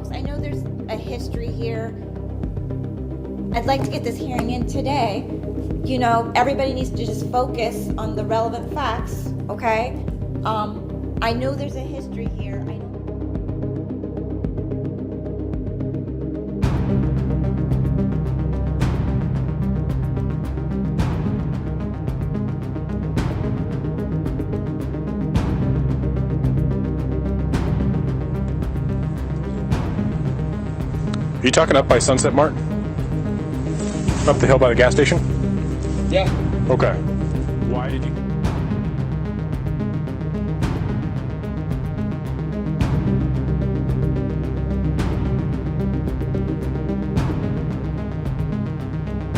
folks, I know there's a history here. I'd like to get this hearing in today. You know, everybody needs to just focus on the relevant facts, okay? I know there's a history here. Are you talking up by Sunset Mart? Up the hill by the gas station? Yeah. Okay. Why did you...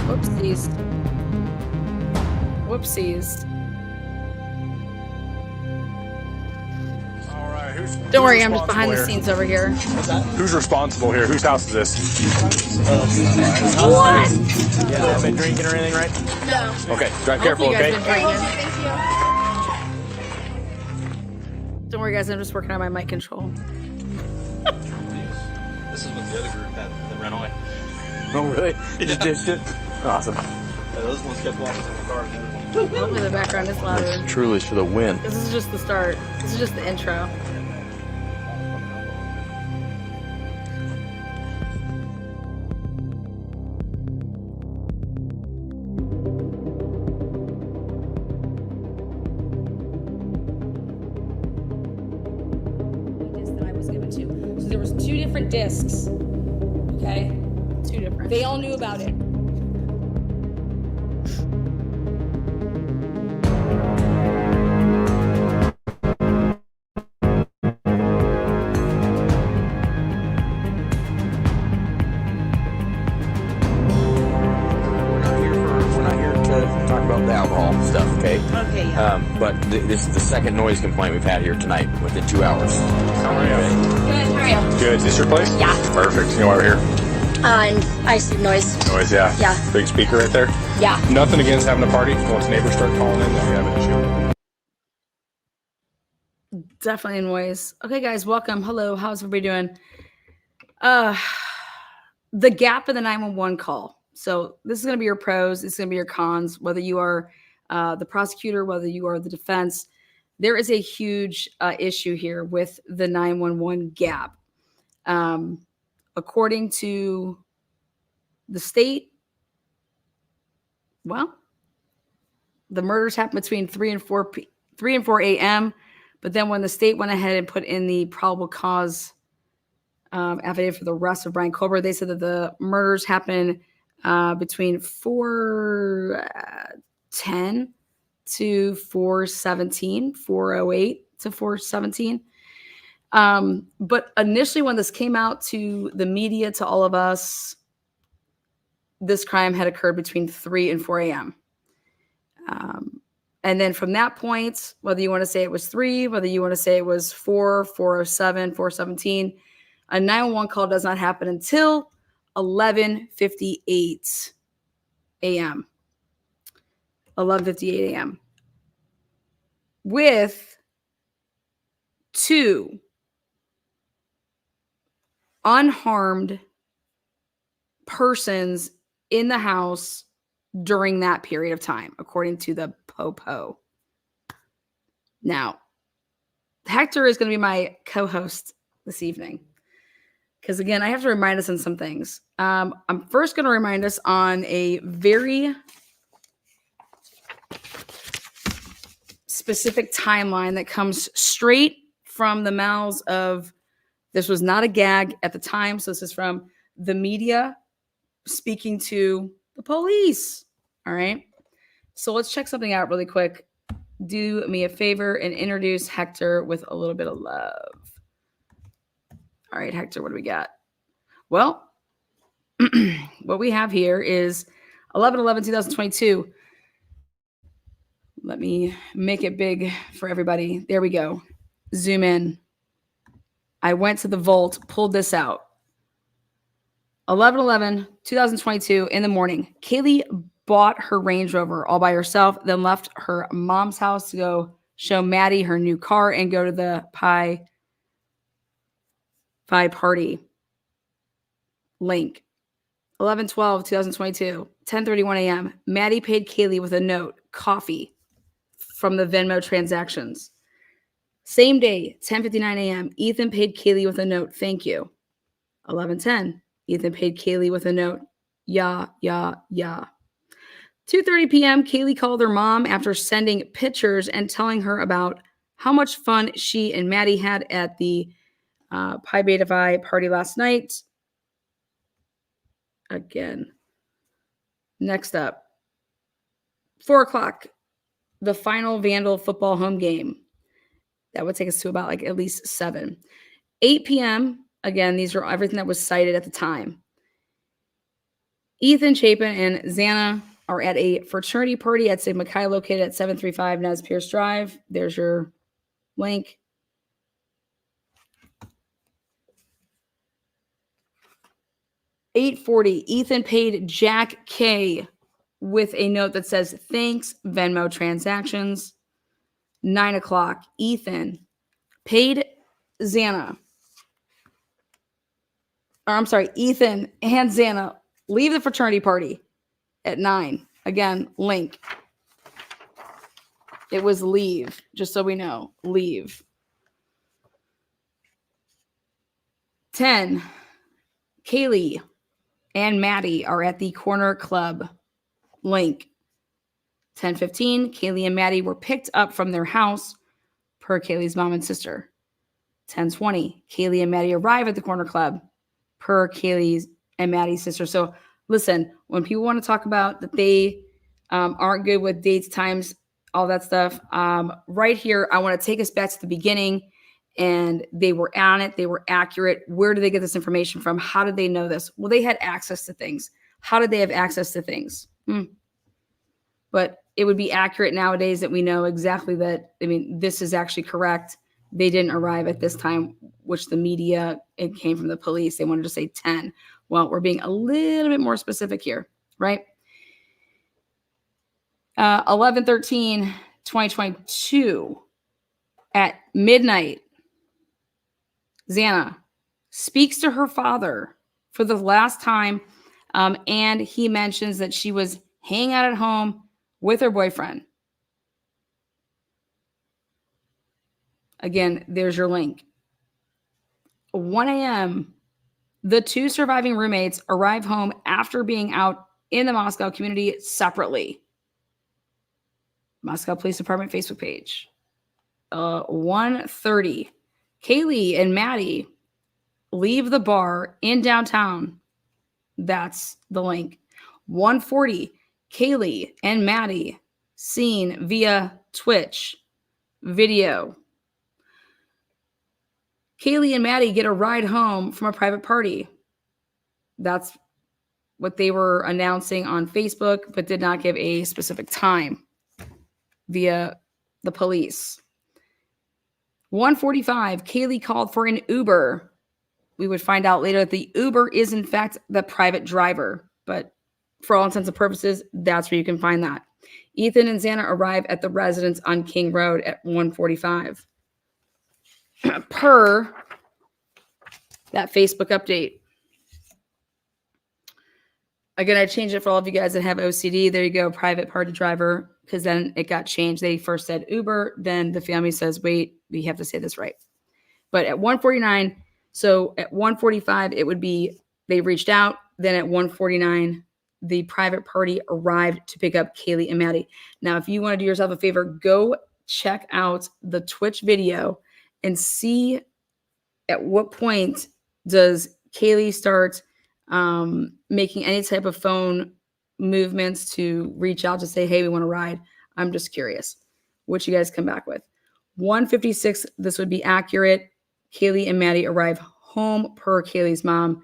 Whoopsies. Whoopsies. All right, Don't worry, I'm just behind the scenes over here. Who's responsible here? Whose house is this? What? Yeah, haven't been drinking or anything, right? No. Okay, drive careful, You guys okay? been drinking. Don't worry, guys, I'm just working on my mic control. This is with the other group that ran away. Oh, really? You just ditched it? Awesome. Yeah, those ones kept walking in the car. Hopefully the background is louder. Truly for the win. This is just the start. This is just the intro. That I was given to. So there was 2 different discs. Okay? 2 different. They all knew about it. We're not here to talk about the alcohol stuff, okay? Okay, yeah. But this is the second noise complaint we've had here tonight within 2 hours. How are you? Good, how are you? Good. Is this your place? Yeah. Perfect. You know why we're here? I see noise. Noise, yeah. Yeah. Big speaker right there. Yeah. Nothing against having a party. Once neighbors start calling in, then we have an issue. Definitely noise. Okay, guys, welcome. Hello, how's everybody doing? The gap in the 911 call. So this is going to be your pros. This is going to be your cons. Whether you are the prosecutor, whether you are the defense, there is a huge issue here with the 911 gap. According to the state, well, the murders happened between 3 and 4 a.m. But then when the state went ahead and put in the probable cause affidavit for the arrest of Brian Colbert, they said that the murders happened between 4:10 to 4:17, 4:08 to 4:17. But initially when this came out to the media, to all of us, this crime had occurred between 3 and 4 a.m. And then from that point, whether you want to say it was 3, whether you want to say it was 4, 4:07, 4:17, a 911 call does not happen until 11:58 a.m. 11:58 a.m. with 2 unharmed persons in the house during that period of time, according to the POPO. Now, Hector is going to be my co-host this evening. Because again, I have to remind us on some things. I'm first going to remind us on a very specific timeline that comes straight from the mouths of, this was not a gag at the time. So this is from the media speaking to the police. All right. So let's check something out really quick. Do me a favor and introduce Hector with a little bit of love. All right, Hector, what do we got? Well, what we have here is 11/11/2022. Let me make it big for everybody. There we go. Zoom in. I went to the vault, pulled this out. 11/11/2022 in the morning. Kaylee bought her Range Rover all by herself, then left her mom's house to go show Maddie her new car and go to the pie party. link. 11/12/2022, 10:31 a.m. Maddie paid Kaylee with a note, coffee, from the Venmo transactions. Same day, 10:59 a.m. Ethan paid Kaylee with a note, thank you. 11:10, Ethan paid Kaylee with a note, yeah. 2:30 p.m. Kaylee called her mom after sending pictures and telling her about how much fun she and Maddie had at the Pi Beta Phi party last night. Again. Next up, 4 o'clock, the final Vandal football home game. That would take us to about like at least 7. 8 p.m., again, these are everything that was cited at the time. Ethan Chapin and Xana are at a fraternity party at Sigma Chi located at 735 Nez Pierce Drive. There's your link. $8:40, Ethan paid Jack K with a note that says, thanks, Venmo transactions. 9 o'clock, Ethan paid Xana. Or I'm sorry, Ethan and Xana leave the fraternity party at 9. Again, link. It was leave, just so we know. Leave. 10, Kaylee and Maddie are at the corner club. Link. 10:15, Kaylee and Maddie were picked up from their house per Kaylee's mom and sister. 10:20, Kaylee and Maddie arrive at the corner club per Kaylee's and Maddie's sister. So listen, when people want to talk about that they aren't good with dates, times, all that stuff, right here, I want to take us back to the beginning. And they were on it. They were accurate. Where did they get this information from? How did they know this? Well, they had access to things. How did they have access to things? But it would be accurate nowadays that we know exactly that, I mean, this is actually correct. They didn't arrive at this time, which the media, it came from the police. They wanted to say 10. Well, we're being a little bit more specific here, right? 11/13/2022 at midnight, Xana speaks to her father for the last time, and he mentions that she was hanging out at home with her boyfriend. Again, there's your link. 1 a.m., the 2 surviving roommates arrive home after being out in the Moscow community separately. Moscow Police Department Facebook page. 1:30, Kaylee and Maddie leave the bar in downtown. That's the link. 1:40, Kaylee and Maddie seen via Twitch video. Kaylee and Maddie get a ride home from a private party. That's what they were announcing on Facebook, but did not give a specific time via the police. 1:45, Kaylee called for an Uber. We would find out later that the Uber is, in fact, the private driver. But for all intents and purposes, that's where you can find that. Ethan and Xana arrive at the residence on King Road at 1:45. Per that Facebook update. Again, I changed it for all of you guys that have OCD. There you go, private party driver, because then it got changed. They first said Uber, then the family says, wait, we have to say this right. But at 1:49, so at 1:45, it would be they reached out. Then at 1:49, the private party arrived to pick up Kaylee and Maddie. Now, if you want to do yourself a favor, go check out the Twitch video and see at what point does Kaylee start making any type of phone movements to reach out to say, hey, we want to ride. I'm just curious what you guys come back with. 1:56, this would be accurate. Kaylee and Maddie arrive home per Kaylee's mom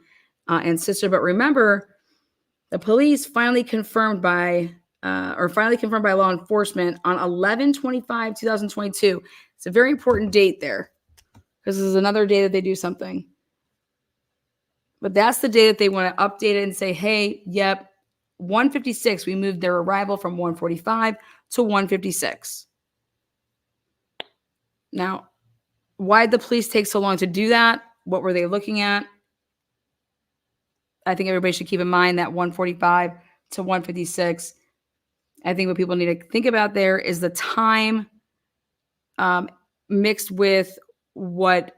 and sister. But remember, the police finally confirmed by law enforcement on 11/25/2022. It's a very important date there because this is another day that they do something. But that's the day that they want to update it and say, hey, yep, 1:56, we moved their arrival from 1:45 to 1:56. Now, why did the police take so long to do that? What were they looking at? I think everybody should keep in mind that 145 to 156. I think what people need to think about there is the time mixed with what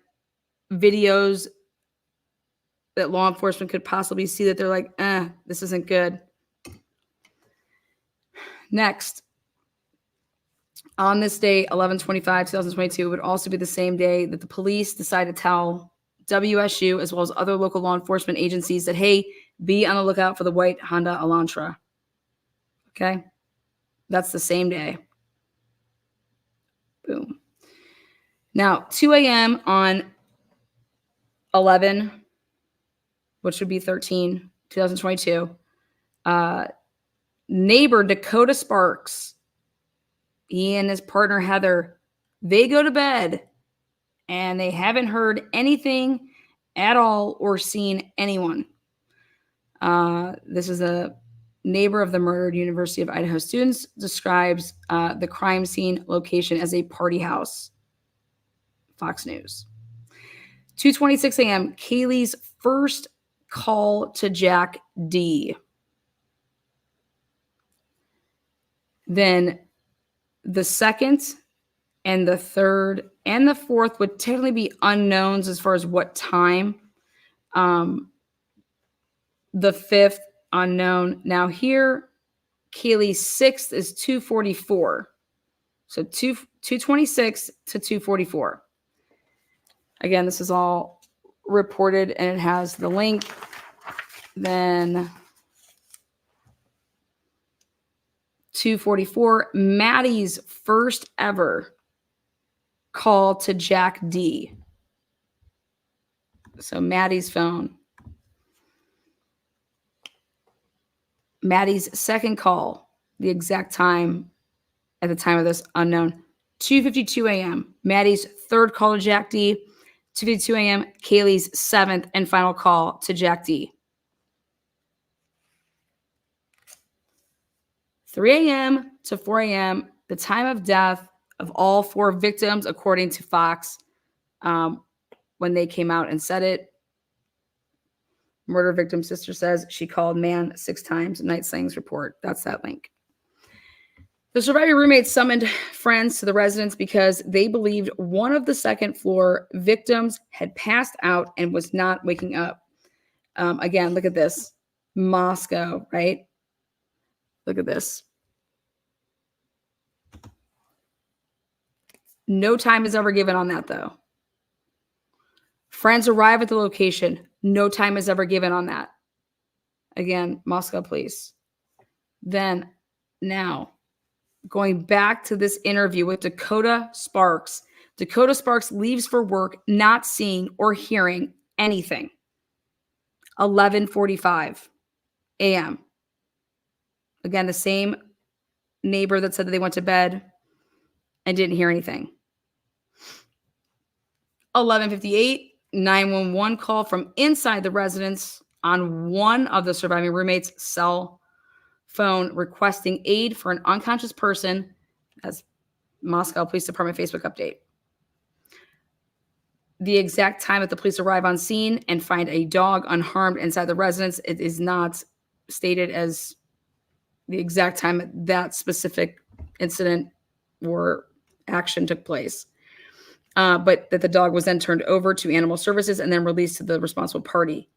videos that law enforcement could possibly see that they're like, this isn't good. Next, on this day, 11/25/2022, would also be the same day that the police decided to tell WSU as well as other local law enforcement agencies that, hey, be on the lookout for the white Honda Elantra. Okay? That's the same day. Boom. Now, 2 a.m. on 11, which would be 13/2022, neighbor Dakota Sparks, he and his partner Heather, they go to bed and they haven't heard anything at all or seen anyone. This is a neighbor of the murdered University of Idaho students, describes the crime scene location as a party house. Fox News. 2:26 a.m., Kaylee's first call to Jack D. Then the second and the third and the fourth would technically be unknowns as far as what time. The fifth, unknown. Now here, Kaylee's sixth is 2:44. So 2:26 to 2:44. Again, this is all reported and it has the link. Then 2:44, Maddie's first ever call to Jack D. So Maddie's phone. Maddie's second call, the exact time at the time of this, unknown. 2:52 a.m. Maddie's third call to Jack D. 2:52 a.m. Kaylee's seventh and final call to Jack D. 3 a.m. to 4 a.m., the time of death of all four victims, according to Fox, when they came out and said it. Murder victim sister says she called man 6 times. Night Slings report. That's that link. The surviving roommates summoned friends to the residence because they believed one of the second floor victims had passed out and was not waking up. Again, look at this. Moscow, right? Look at this. No time is ever given on that, though. Friends arrive at the location. No time is ever given on that. Again, Moscow police. Then, now, going back to this interview with Dakota Sparks. Dakota Sparks leaves for work not seeing or hearing anything. 11:45 a.m. Again, the same neighbor that said that they went to bed and didn't hear anything. 11:58, 911 call from inside the residence on one of the surviving roommates' cell phone requesting aid for an unconscious person, as Moscow Police Department Facebook update. The exact time that the police arrive on scene and find a dog unharmed inside the residence, it is not stated as the exact time that specific incident or action took place. But that the dog was then turned over to animal services and then released to the responsible party.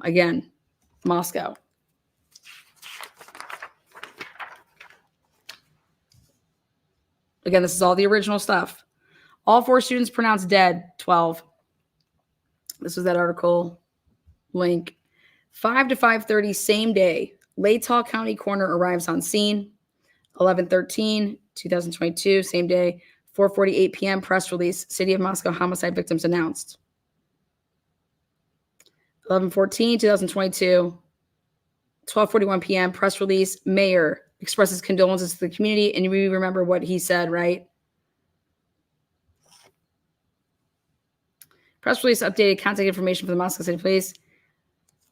Again, Moscow. Again, this is all the original stuff. All 4 students pronounced dead, 12. This was that article link. 5 to 5:30, same day. Latah County coroner arrives on scene. 11/13/2022, same day. 4:48 p.m. press release. City of Moscow homicide victims announced. 11/14/2022, 12:41 p.m. press release. Mayor expresses condolences to the community, and we remember what he said, right? Press release updated contact information for the Moscow City Police.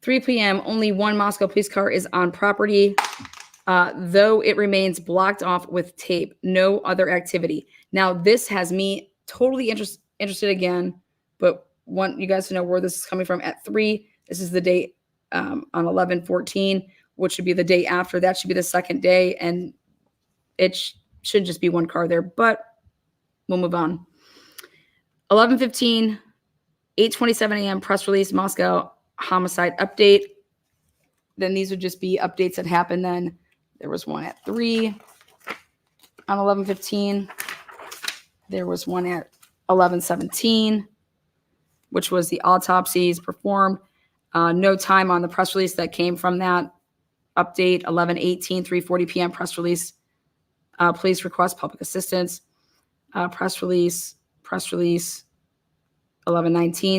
3 p.m. Only one Moscow police car is on property, though it remains blocked off with tape. No other activity. Now, this has me totally interested again, but want you guys to know where this is coming from. At 3, this is the date on 11/14, which should be the day after. That should be the second day, and it should just be one car there, but we'll move on. 11:15, 8:27 a.m. press release, Moscow homicide update. Then these would just be updates that happened then. There was one at 3 on 11:15. There was one at 11:17, which was the autopsies performed. No time on the press release that came from that update. 11:18, 3:40 p.m. press release. Police request public assistance. Press release. 11:19,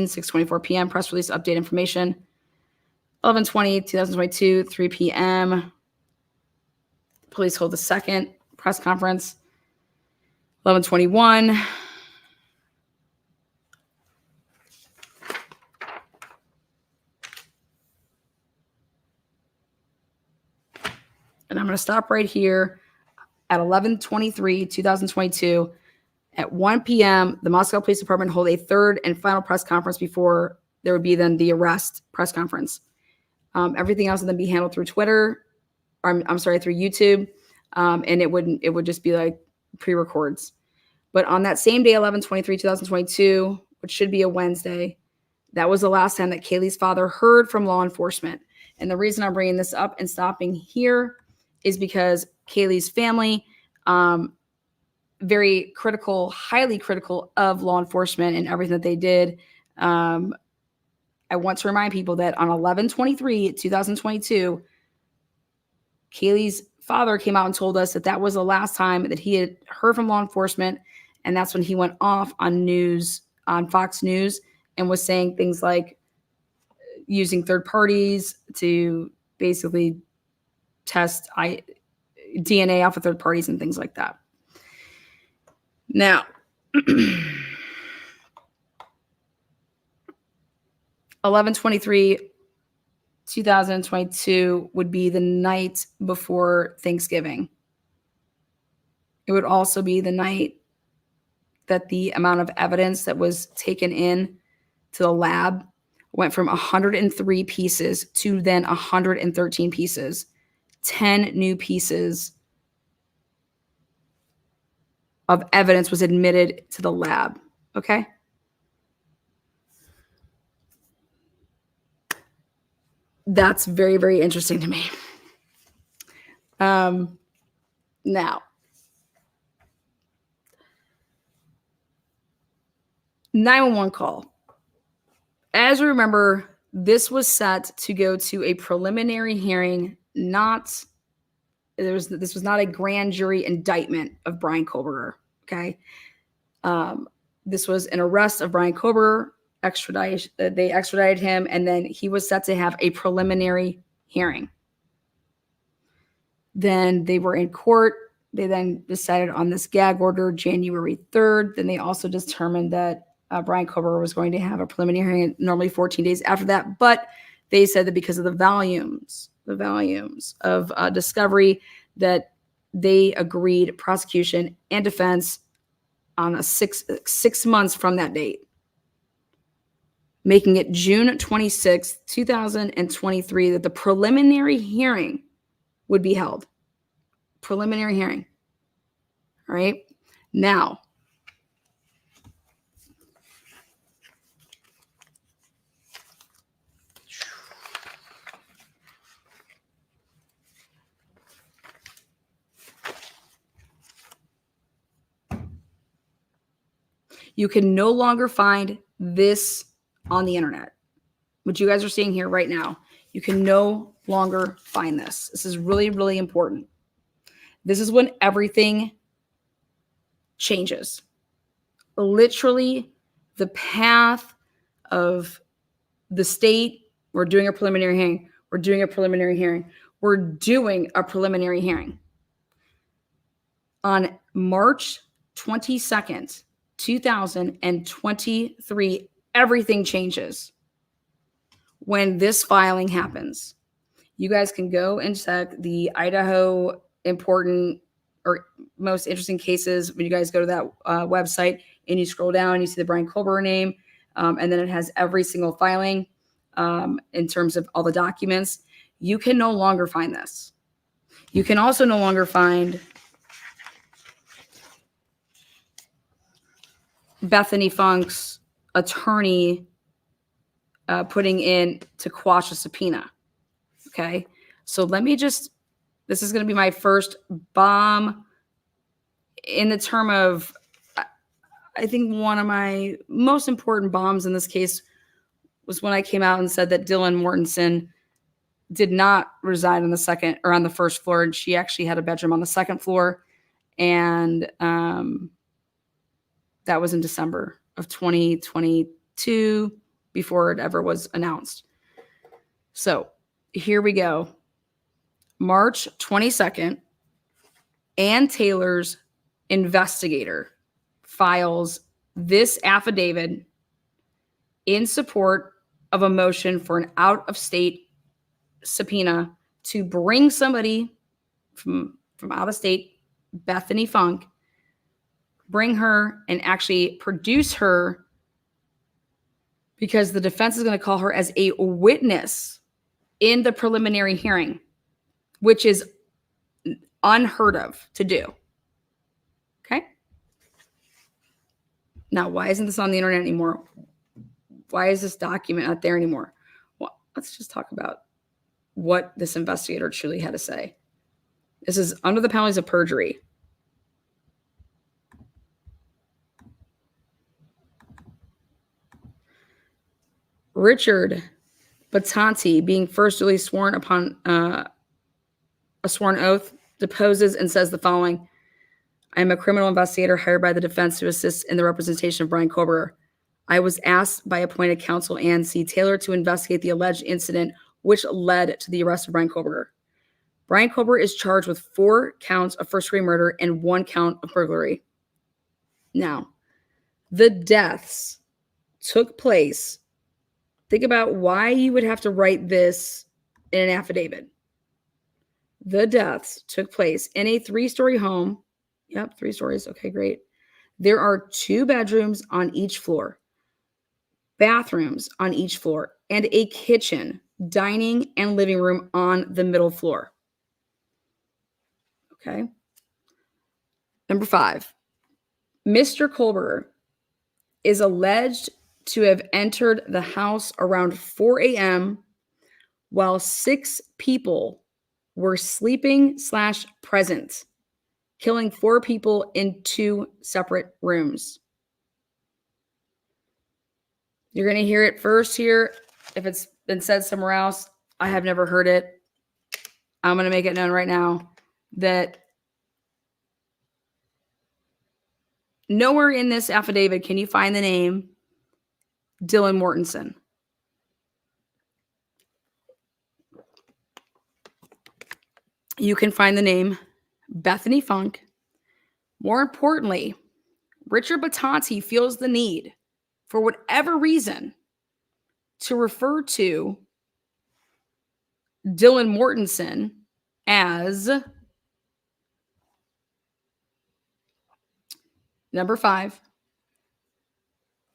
6:24 p.m. press release update information. 11:20, 2022, 3 p.m. Police hold the second press conference. 11:21. And I'm going to stop right here at 11:23, 2022. At 1 p.m., the Moscow Police Department hold a third and final press conference before there would be then the arrest press conference. Everything else would then be handled through Twitter, or I'm sorry, through YouTube, and it would just be like pre-records. But on that same day, 11/23, 2022, which should be a Wednesday, that was the last time that Kaylee's father heard from law enforcement. And the reason I'm bringing this up and stopping here is because Kaylee's family, very critical, highly critical of law enforcement and everything that they did. I want to remind people that on 11/23, 2022, Kaylee's father came out and told us that that was the last time that he had heard from law enforcement. And that's when he went off on Fox News, and was saying things like using third parties to basically test DNA off of third parties and things like that. Now, 11/23, 2022 would be the night before Thanksgiving. It would also be the night that the amount of evidence that was taken in to the lab went from 103 pieces to then 113 pieces. 10 new pieces of evidence was admitted to the lab. Okay? That's very, very interesting to me. Now, 911 call. As we remember, this was set to go to a preliminary hearing. This was not a grand jury indictment of Brian Koberger. Okay. This was an arrest of Brian Koberger. They extradited him, and then he was set to have a preliminary hearing. Then they were in court. They then decided on this gag order January 3rd. Then they also determined that Brian Koberger was going to have a preliminary hearing normally 14 days after that. But they said that because of the volumes of discovery, that they agreed, prosecution and defense, on a six months from that date, making it June 26, 2023, that the preliminary hearing would be held. Preliminary hearing. All right. Now, you can no longer find this on the internet. What you guys are seeing here right now, you can no longer find this. This is really, really important. This is when everything changes. Literally, the path of the state, we're doing a preliminary hearing. We're doing a preliminary hearing. We're doing a preliminary hearing. On March 22nd, 2023, everything changes when this filing happens. You guys can go and check the Idaho important or most interesting cases. When you guys go to that website and you scroll down, you see the Brian Koberger name, and then it has every single filing. in terms of all the documents. You can no longer find this. You can also no longer find Bethany Funk's attorney putting in to quash a subpoena. Okay. So let me just, this is going to be my first bomb in the term of, I think one of my most important bombs in this case was when I came out and said that Dylan Mortensen did not reside on the second or on the first floor. And she actually had a bedroom on the second floor. And that was in December of 2022 before it ever was announced. So here we go. March 22nd, Ann Taylor's investigator files this affidavit in support of a motion for an out-of-state subpoena to bring somebody from out of state, Bethany Funk, bring her and actually produce her because the defense is going to call her as a witness in the preliminary hearing, which is unheard of to do. Okay. Now, why isn't this on the internet anymore? Why is this document not there anymore? Well, let's just talk about what this investigator truly had to say. This is under the penalties of perjury. Richard Batanti, being first duly sworn upon a sworn oath, deposes and says the following: I am a criminal investigator hired by the defense to assist in the representation of Brian Kober. I was asked by appointed counsel Ann C. Taylor to investigate the alleged incident which led to the arrest of Brian Kober. Brian Kober is charged with 4 counts of first-degree murder and 1 count of burglary. Now, the deaths took place. Think about why you would have to write this in an affidavit. The deaths took place in a 3-story home. Yep, 3 stories. Okay, great. There are 2 bedrooms on each floor, bathrooms on each floor, and a kitchen, dining, and living room on the middle floor. Okay. Number 5, Mr. Kober is alleged to have entered the house around 4 a.m. while 6 people were sleeping/present, killing 4 people in 2 separate rooms. You're going to hear it first here. If it's been said somewhere else, I have never heard it. I'm going to make it known right now that nowhere in this affidavit can you find the name Dylan Mortensen. You can find the name Bethany Funk. More importantly, Richard Batanti feels the need, for whatever reason, to refer to Dylan Mortensen as number 5.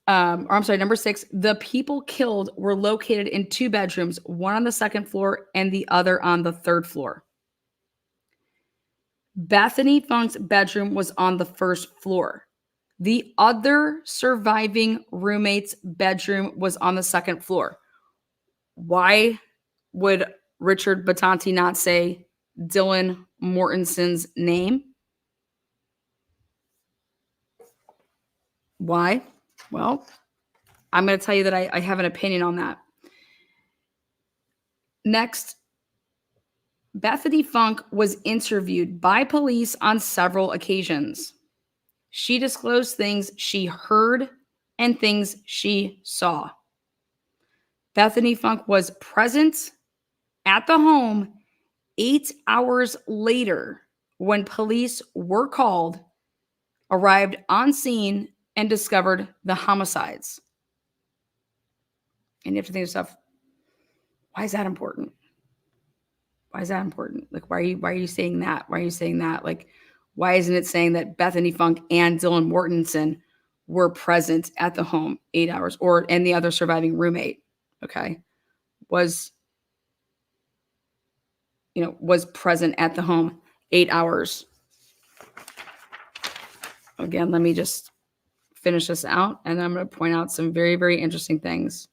Number 6, the people killed were located in 2 bedrooms, one on the 2nd floor and the other on the 3rd floor. Bethany Funk's bedroom was on the 1st floor. The other surviving roommate's bedroom was on the 2nd floor. Why would Richard Batanti not say Dylan Mortensen's name? Why? Well, I'm going to tell you that I have an opinion on that. Next, Bethany Funk was interviewed by police on several occasions. She disclosed things she heard and things she saw. Bethany Funk was present at the home 8 hours later when police were called, arrived on scene, and discovered the homicides. And you have to think to yourself, why is that important? Why is that important? Like, why are you saying that? Why are you saying that? Like, why isn't it saying that Bethany Funk and Dylan Mortensen were present at the home 8 hours, and the other surviving roommate? Okay. was, was present at the home 8 hours. Again, let me just finish this out, and I'm going to point out some very, very interesting things.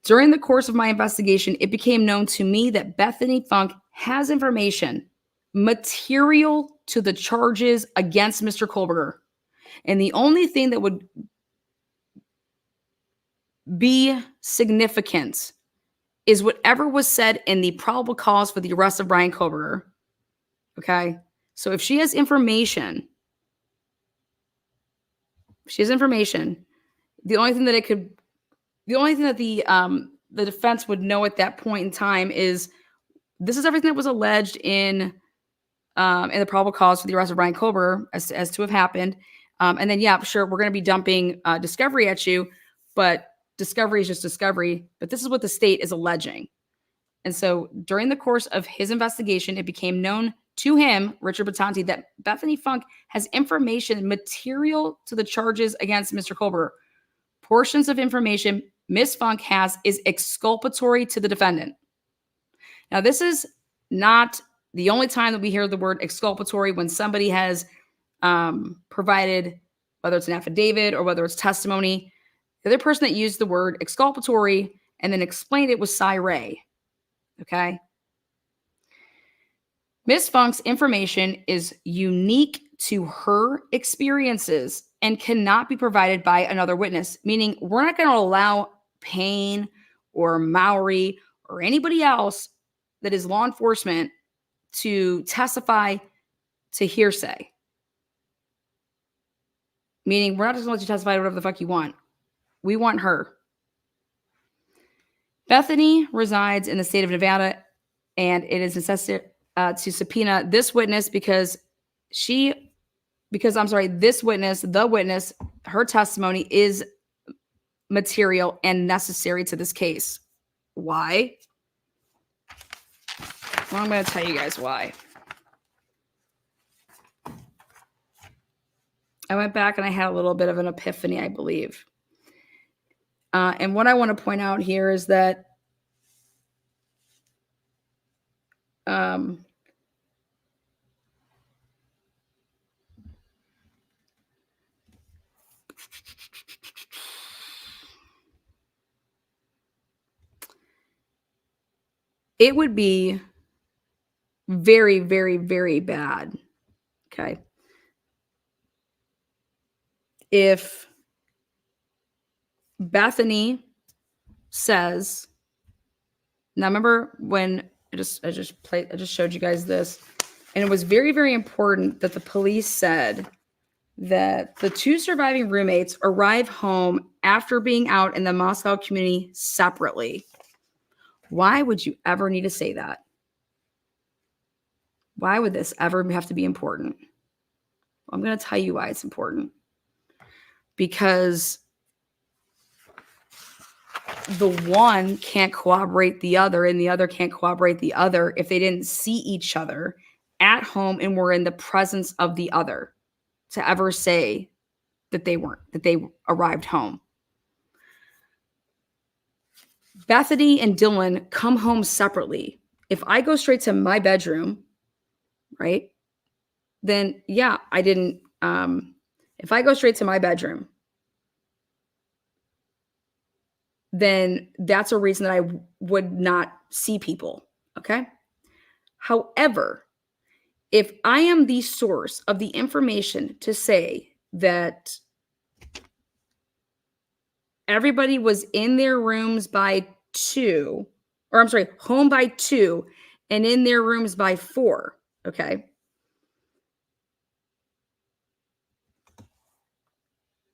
During the course of my investigation, it became known to me that Bethany Funk has information material to the charges against Mr. Kohlberger. And the only thing that would be significant is whatever was said in the probable cause for the arrest of Brian Kohlberger. Okay? So if she has information, the only thing that the defense would know at that point in time is this is everything that was alleged in the probable cause for the arrest of Brian Kohlberger as to have happened. And then, yeah, sure, we're going to be dumping discovery at you, but discovery is just discovery. But this is what the state is alleging. And so during the course of his investigation, it became known to him, Richard Batanti, that Bethany Funk has information material to the charges against Mr. Kohlberger. Portions of information Ms. Funk has is exculpatory to the defendant. Now, this is not the only time that we hear the word exculpatory when somebody has provided, whether it's an affidavit or whether it's testimony. The other person that used the word exculpatory and then explained it was Cy Ray. Okay? Ms. Funk's information is unique to her experiences and cannot be provided by another witness, meaning we're not going to allow Payne or Mowry or anybody else that is law enforcement to testify to hearsay. Meaning we're not just going to let you testify to whatever the fuck you want. We want her. Bethany resides in the state of Nevada, and it is necessary to subpoena this witness because this witness, her testimony is material and necessary to this case. Why? Well, I'm going to tell you guys why. I went back and I had a little bit of an epiphany, I believe. And what I want to point out here is that it would be very, very, very bad, okay, if Bethany says, now remember when I just showed you guys this, and it was very, very important that the police said that the two surviving roommates arrive home after being out in the Moscow community separately. Why would you ever need to say that? Why would this ever have to be important? Well, I'm going to tell you why it's important. Because the one can't corroborate the other and the other can't corroborate the other if they didn't see each other at home and were in the presence of the other to ever say that they arrived home. Bethany and Dylan come home separately. If I go straight to my bedroom, right, then yeah, I didn't, if I go straight to my bedroom, then that's a reason that I would not see people, okay? However, if I am the source of the information to say that everybody was in their rooms by 2, or I'm sorry, home by 2 and in their rooms by 4, okay?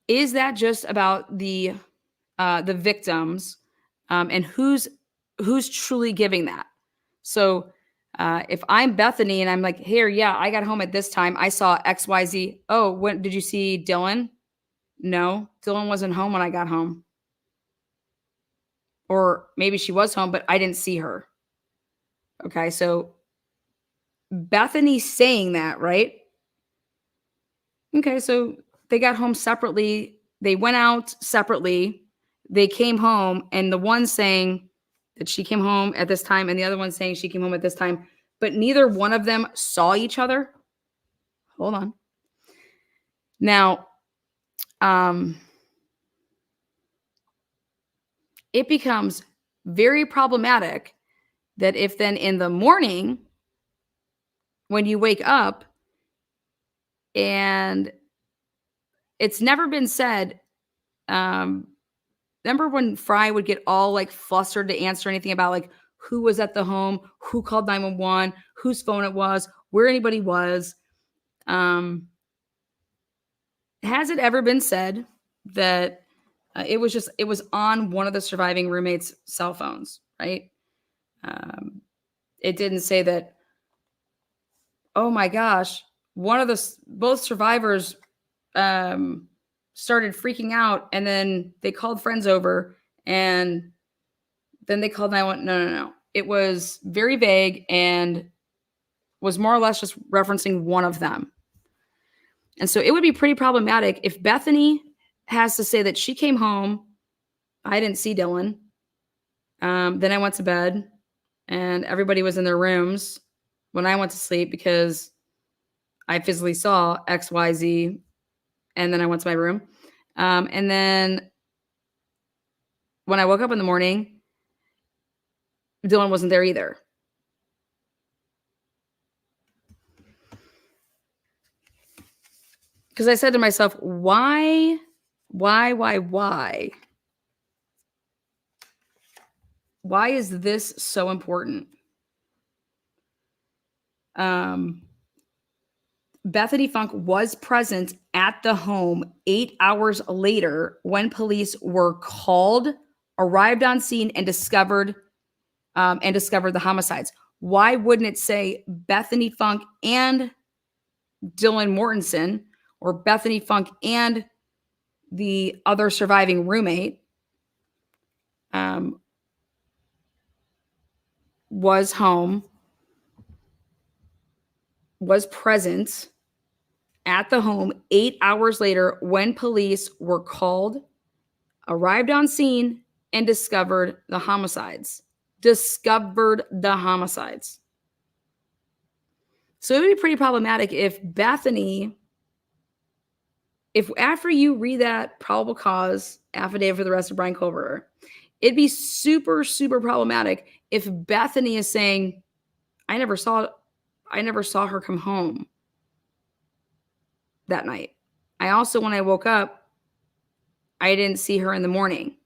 Is that just about the victims and who's truly giving that? So if I'm Bethany and I'm like, here, yeah, I got home at this time. I saw XYZ. Oh, when did you see Dylan? No, Dylan wasn't home when I got home. Or maybe she was home, but I didn't see her. Okay, so Bethany's saying that, right? Okay, so they got home separately. They went out separately. They came home, and the one saying, that she came home at this time, and the other one saying she came home at this time, but neither one of them saw each other. Hold on. Now, it becomes very problematic that if then in the morning, when you wake up, and it's never been said, remember when Fry would get all like flustered to answer anything about like who was at the home, who called 911, whose phone it was, where anybody was. Has it ever been said that it was on one of the surviving roommates' cell phones, right? It didn't say that, oh my gosh, both survivors started freaking out, and then they called friends over, and then they called 911. No. It was very vague and was more or less just referencing one of them. And so it would be pretty problematic if Bethany has to say that she came home, I didn't see Dylan, then I went to bed, and everybody was in their rooms when I went to sleep because I physically saw X, Y, Z, and then I went to my room. And then when I woke up in the morning, Dylan wasn't there either. Because I said to myself, why? Why is this so important? Bethany Funk was present at the home 8 hours later when police were called, arrived on scene, and discovered the homicides. Why wouldn't it say Bethany Funk and Dylan Mortensen, or Bethany Funk and the other surviving roommate was home, was present at the home 8 hours later when police were called, arrived on scene, and discovered the homicides. So it would be pretty problematic if after you read that probable cause affidavit for the arrest of Brian Culver, it'd be super, super problematic if Bethany is saying, I never saw her come home that night. I also, when I woke up, I didn't see her in the morning.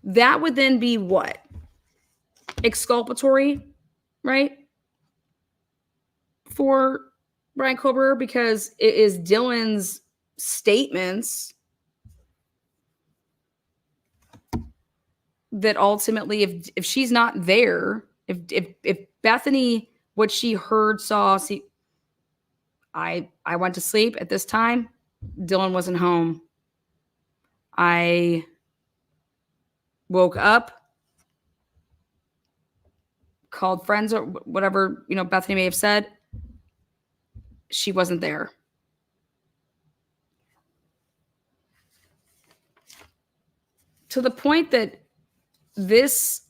That would then be what? Exculpatory, right? For Brian Culver, because it is Dylan's statements that ultimately, if she's not there, if Bethany, what she heard, saw, see, I went to sleep at this time, Dylan wasn't home. I woke up, called friends or whatever, Bethany may have said, she wasn't there. To the point that this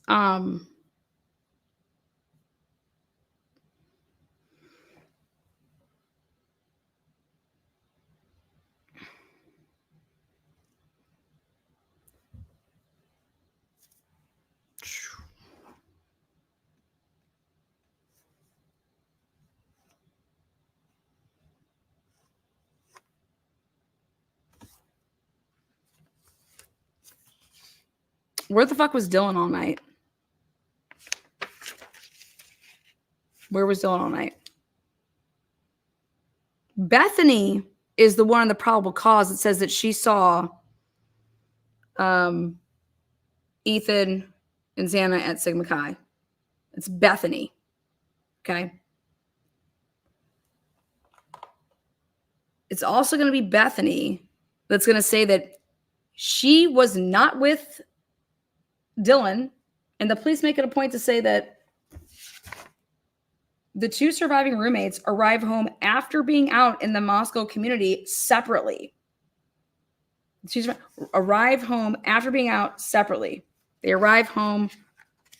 where the fuck was Dylan all night? Where was Dylan all night? Bethany is the one in the probable cause that says that she saw Ethan and Xana at Sigma Chi. It's Bethany. Okay. It's also going to be Bethany that's going to say that she was not with Dylan, and the police make it a point to say that The two surviving roommates arrive home after being out in the Moscow community separately. Arrive home after being out separately. They arrive home.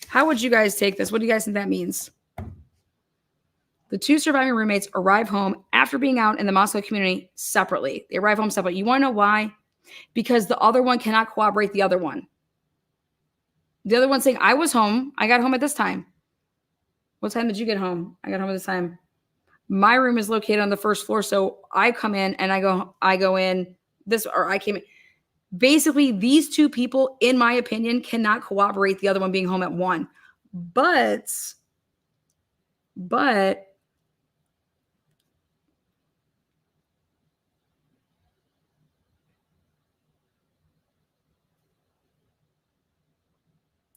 How would you guys take this? What do you guys think that means? The two surviving roommates arrive home after being out in the Moscow community separately. They arrive home separately. You want to know why? Because the other one cannot corroborate the other one. The other one's saying, I was home. I got home at this time. What time did you get home? I got home at this time. My room is located on the first floor, so I come in and I go in this, or I came in. Basically, these two people, in my opinion, cannot corroborate the other one being home at 1. But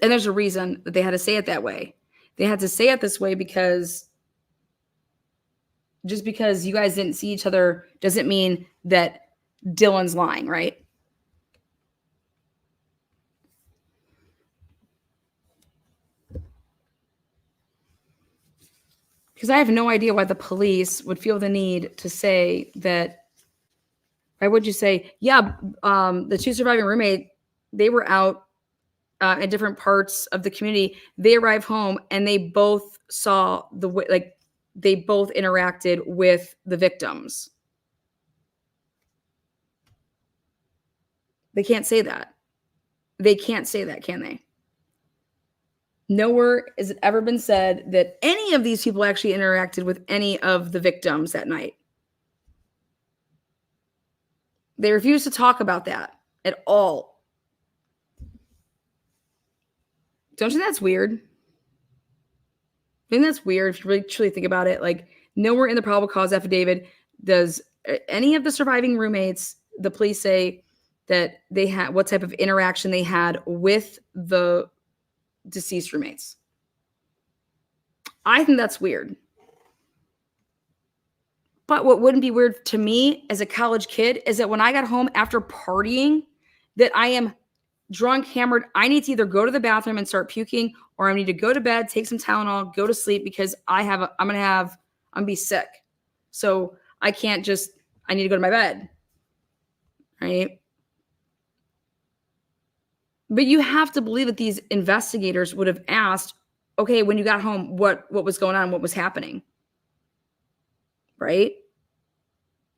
and there's a reason that they had to say it that way. They had to say it this way because just because you guys didn't see each other doesn't mean that Dylan's lying, right? Because I have no idea why the police would feel the need to say that. Why would you say, yeah, the two surviving roommate, they were out in different parts of the community. They arrived home and they both saw they both interacted with the victims. They can't say that. They can't say that, can they? Nowhere has it ever been said that any of these people actually interacted with any of the victims that night. They refuse to talk about that at all. Don't you think that's weird? I think that's weird if you really truly think about it. Like, nowhere in the probable cause affidavit does any of the surviving roommates, the police say that they had what type of interaction they had with the deceased roommates. I think that's weird. But what wouldn't be weird to me as a college kid is that when I got home after partying, that I am drunk, hammered, I need to either go to the bathroom and start puking, or I need to go to bed, take some Tylenol, go to sleep because I'm gonna be sick. So I need to go to my bed. Right? But you have to believe that these investigators would have asked, okay, when you got home, what was going on? What was happening? Right?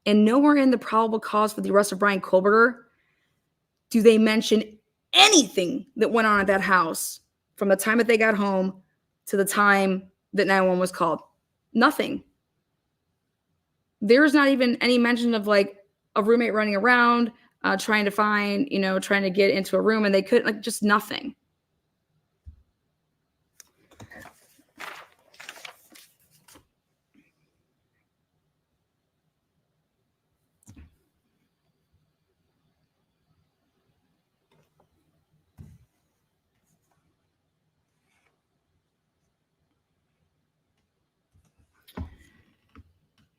And nowhere in the probable cause for the arrest of Brian Kohlberger do they mention anything that went on at that house from the time that they got home to the time that 911 was called. Nothing. There's not even any mention of like a roommate running around, trying to get into a room, and they couldn't, just nothing.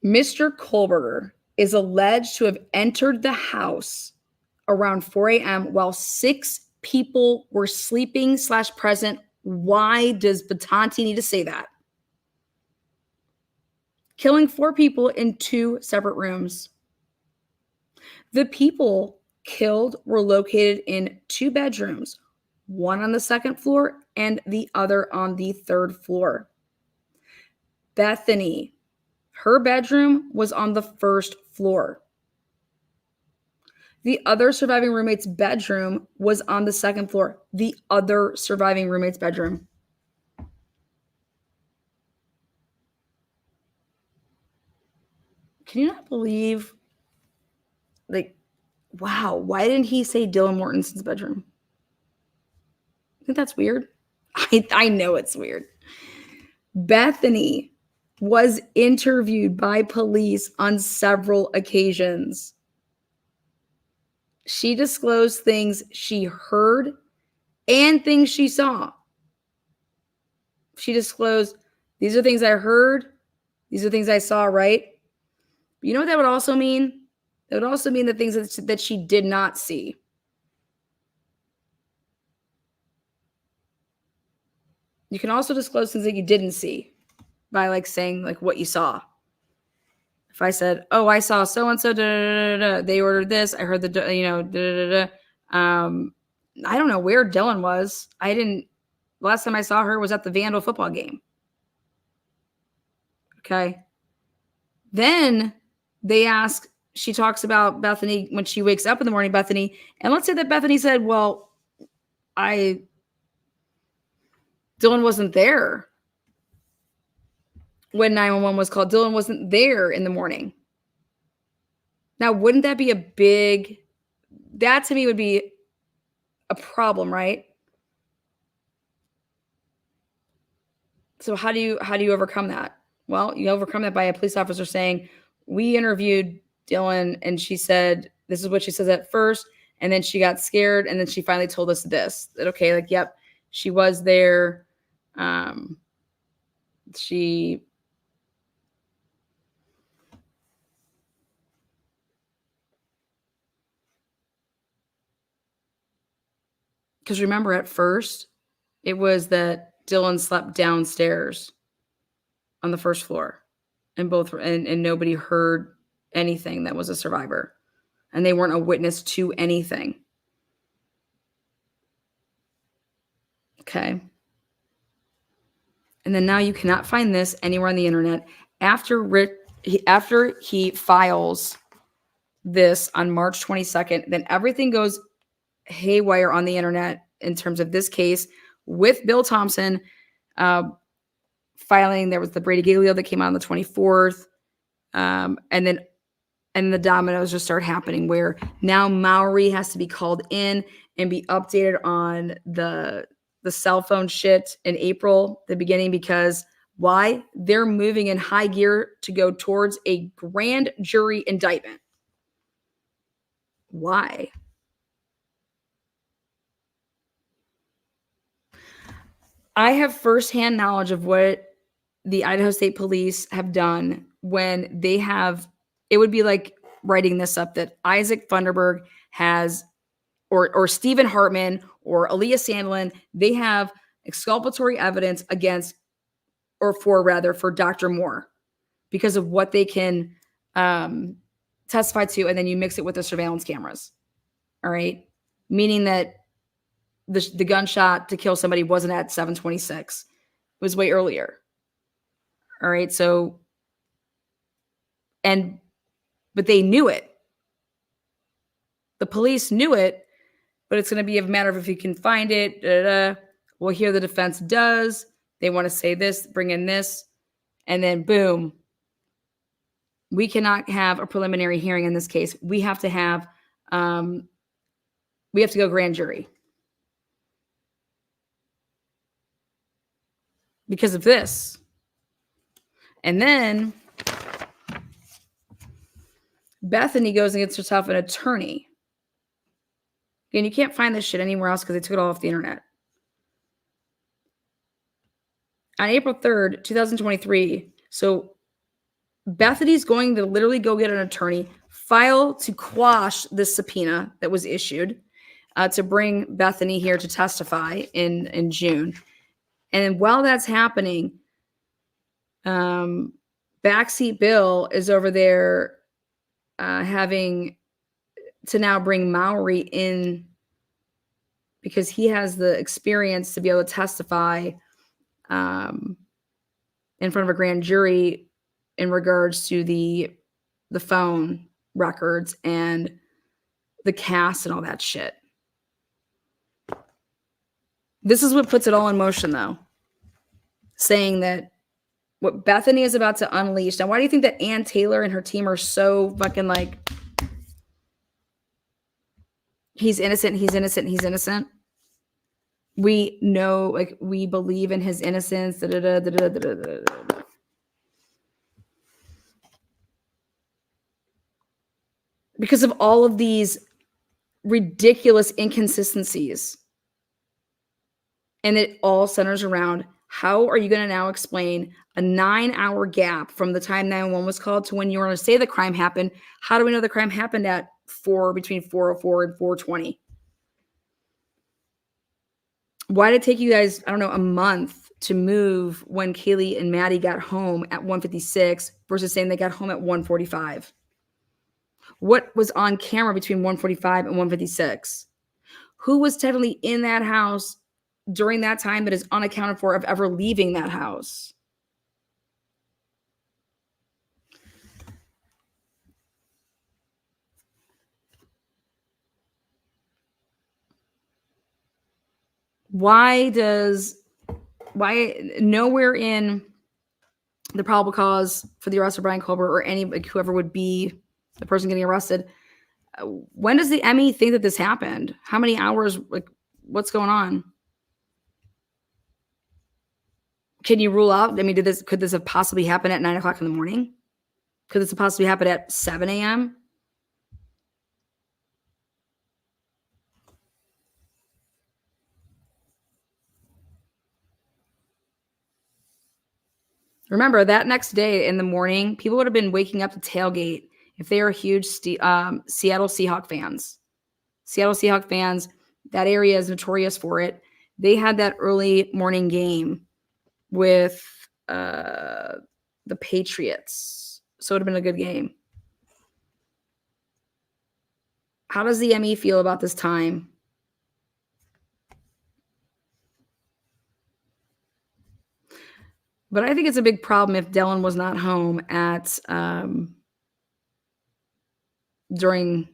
Mr. Kohlberger is alleged to have entered the house around 4 a.m. while 6 people were sleeping / present. Why does Batanti need to say that? Killing 4 people in 2 separate rooms. The people killed were located in 2 bedrooms, one on the 2nd floor and the other on the 3rd floor. Bethany, her bedroom was on the 1st floor. The other surviving roommate's bedroom was on the 2nd floor. The other surviving roommate's bedroom. Can you not believe, wow, why didn't he say Dylan Mortenson's bedroom? I think that's weird. I know it's weird. Bethany was interviewed by police on several occasions. She disclosed things she heard and things she saw. She disclosed, these are things I heard, these are things I saw, right? But you know what that would also mean? That would also mean the things that she did not see. You can also disclose things that you didn't see. by like saying like what you saw. If I said, "Oh, I saw so and so, they ordered this. I heard the, I don't know where Dylan was. I didn't. Last time I saw her was at the Vandal football game. Okay. Then they ask. She talks about Bethany when she wakes up in the morning. Bethany, and let's say that Bethany said, "Well, Dylan wasn't there when 911 was called. Dylan wasn't there in the morning." Now, wouldn't that be that to me would be a problem, right? So how do you overcome that? Well, you overcome that by a police officer saying, "We interviewed Dylan and she said, this is what she says at first. And then she got scared. And then she finally told us this, that, okay, like, yep, she was there. Because remember, at first, it was that Dylan slept downstairs on the first floor, and nobody heard anything that was a survivor, and they weren't a witness to anything. Okay. And then now you cannot find this anywhere on the internet. After he files this on March 22nd, then everything goes haywire on the internet in terms of this case with Bill Thompson filing. There was the Brady Giglio that came out on the 24th. And the dominoes just start happening where now Mowry has to be called in and be updated on the cell phone shit in April, the beginning, because why? They're moving in high gear to go towards a grand jury indictment. Why? I have firsthand knowledge of what the Idaho State Police have done when they have, it would be like writing this up, that Isaac Funderburg has, or Stephen Hartman or Aaliyah Sandlin, they have exculpatory evidence against, or for Dr. Moore because of what they can testify to, and then you mix it with the surveillance cameras. All right. Meaning that the gunshot to kill somebody wasn't at 7:26. It was way earlier. All right. So, but they knew it. The police knew it, but it's going to be a matter of if you can find it. Well, here the defense does. They want to say this, bring in this, and then boom. We cannot have a preliminary hearing in this case. We have to have, we have to go grand jury. Because of this. And then Bethany goes and gets herself an attorney. And you can't find this shit anywhere else because they took it all off the internet. On April 3rd, 2023, so Bethany's going to literally go get an attorney, file to quash this subpoena that was issued to bring Bethany here to testify in June. And while that's happening, Backseat Bill is over there having to now bring Mowry in because he has the experience to be able to testify in front of a grand jury in regards to the phone records and the cast and all that shit. This is what puts it all in motion, though. Saying that what Bethany is about to unleash. Now, why do you think that Ann Taylor and her team are so fucking like, he's innocent, he's innocent, he's innocent? We know, like, we believe in his innocence. Because of all of these ridiculous inconsistencies. And it all centers around, how are you going to now explain a 9-hour gap from the time 911 was called to when you were going to say the crime happened? How do we know the crime happened at between 4:04 and 4:20? Why did it take you guys, I don't know, a month to move when Kaylee and Maddie got home at 1:56 versus saying they got home at 1:45? What was on camera between 1:45 and 1:56? Who was technically in that house during that time that is unaccounted for of ever leaving that house? Why nowhere in the probable cause for the arrest of Brian Colbert or any, like, whoever would be the person getting arrested, when does the ME think that this happened? How many hours? Like, what's going on? Can you rule out? I mean, could this have possibly happened at 9:00 in the morning? Could this have possibly happened at 7 a.m.? Remember, that next day in the morning, people would have been waking up to tailgate if they are huge Seattle Seahawk fans. Seattle Seahawk fans, that area is notorious for it. They had that early morning game with the Patriots. So it would have been a good game. How does the ME feel about this time? But I think it's a big problem if Dylan was not home at during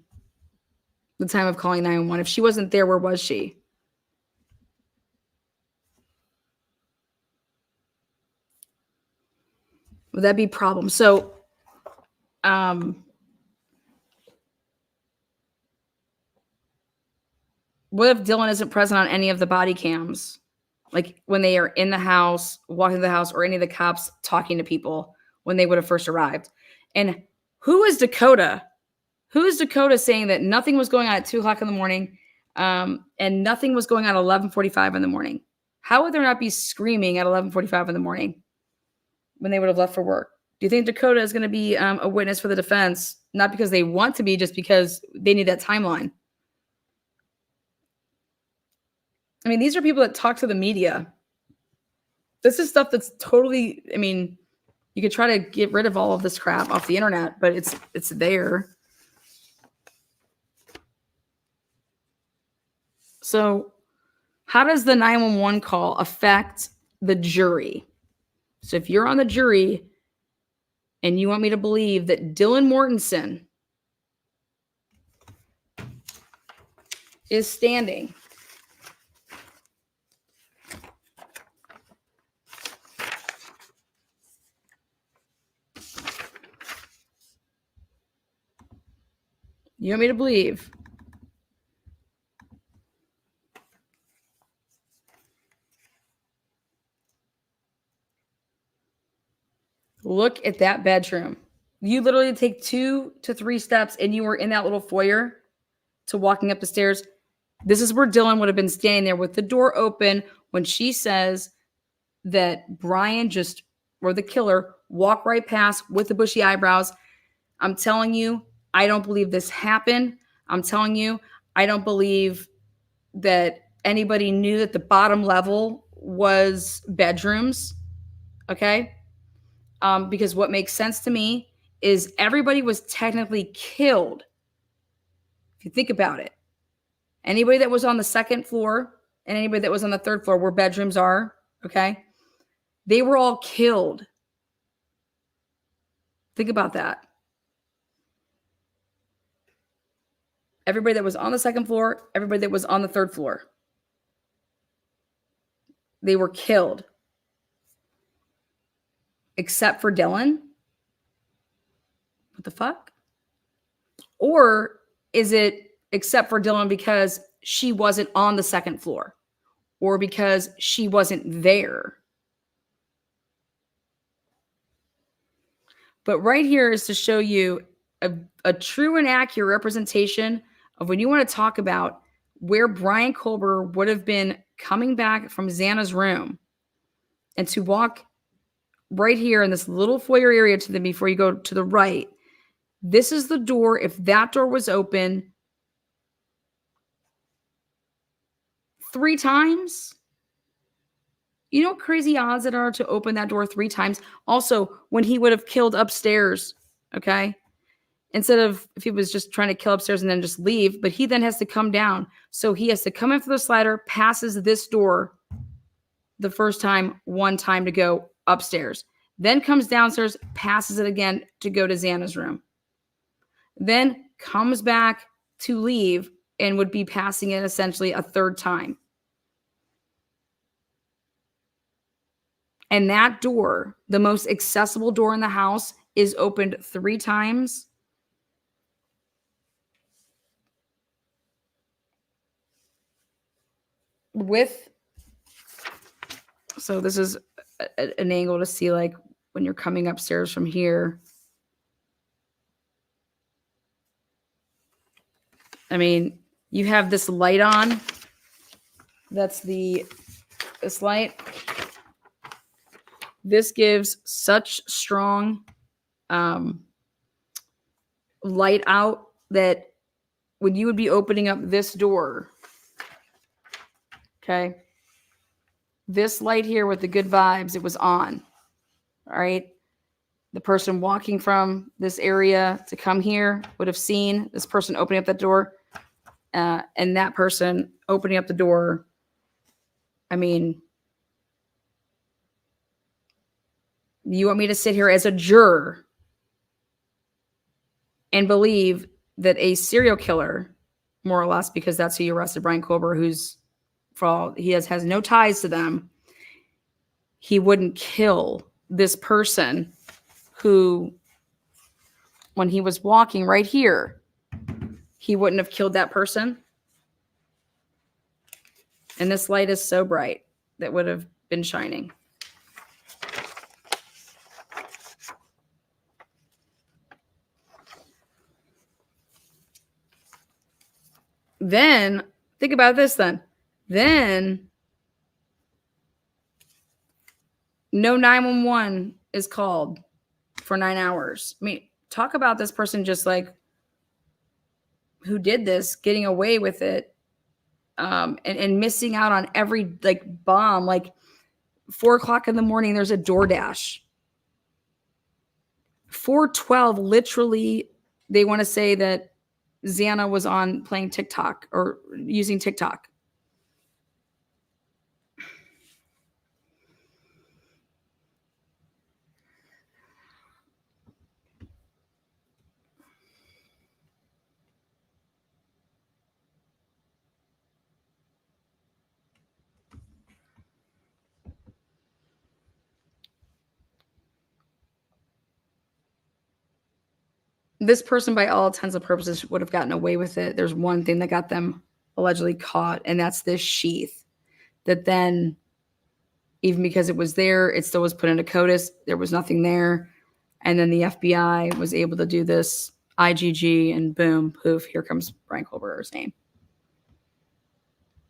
the time of calling 911. If she wasn't there, where was she? Would that be a problem? So, what if Dylan isn't present on any of the body cams? Like when they are in the house, walking to the house, or any of the cops talking to people when they would have first arrived. And who is Dakota? Who is Dakota saying that nothing was going on at 2:00 in the morning and nothing was going on at 11:45 in the morning? How would there not be screaming at 11:45 in the morning when they would have left for work? Do you think Dakota is going to be a witness for the defense, not because they want to be, just because they need that timeline? I mean, these are people that talk to the media. This is stuff that's totally, I mean, you could try to get rid of all of this crap off the internet, but it's there. So how does the 911 call affect the jury? So if you're on the jury and you want me to believe that Dylan Mortensen is standing You want me to believe look at that bedroom. You literally take 2 to 3 steps and you were in that little foyer to walking up the stairs. This is where Dylan would have been standing there with the door open when she says that Brian just, or the killer, walked right past with the bushy eyebrows. I'm telling you, I don't believe this happened. I'm telling you, I don't believe that anybody knew that the bottom level was bedrooms. Okay? Because what makes sense to me is everybody was technically killed. If you think about it, anybody that was on the second floor and anybody that was on the third floor where bedrooms are, okay, they were all killed. Think about that. Everybody that was on the second floor, everybody that was on the third floor, they were killed. Except for Dylan? What the fuck? Or is it except for Dylan because she wasn't on the second floor? Or because she wasn't there? But right here is to show you a true and accurate representation of when you want to talk about where Brian Colbert would have been coming back from Xana's room and to walk right here in this little foyer area to them before you go to the right. This is the door. If that door was open 3 times, You know what crazy odds it are to open that door 3 times? Also, when he would have killed upstairs, okay? Instead of if he was just trying to kill upstairs and then just leave, but he then has to come down. So he has to come in for the slider, passes this door the first time, 1 time to go upstairs. Then comes downstairs, passes it again to go to Xana's room. Then comes back to leave and would be passing it essentially a 3rd time. And that door, the most accessible door in the house, is opened 3 times. So this is an angle to see like when you're coming upstairs from here. I mean, you have this light on. That's this light. This gives such strong light out that when you would be opening up this door, okay, this light here with the good vibes, it was on. All right. The person walking from this area to come here would have seen this person opening up that door, and that person opening up the door. I mean, you want me to sit here as a juror and believe that a serial killer, more or less, because that's who you arrested Brian Kober, who's for all he has no ties to them, he wouldn't kill this person who, when he was walking right here, he wouldn't have killed that person. And this light is so bright that would have been shining. Then, think about this then. Then, no 911 is called for 9 hours. I mean, talk about this person just like who did this, getting away with it, and missing out on every like bomb. Like 4 o'clock in the morning, there's a DoorDash. 4:12, literally, they want to say that Xana was on playing TikTok or using TikTok. This person, by all intents and purposes, would have gotten away with it. There's one thing that got them allegedly caught, and that's this sheath that then, even because it was there, it still was put into CODIS. There was nothing there. And then the FBI was able to do this IGG, and boom, poof, here comes Brian Kober's name.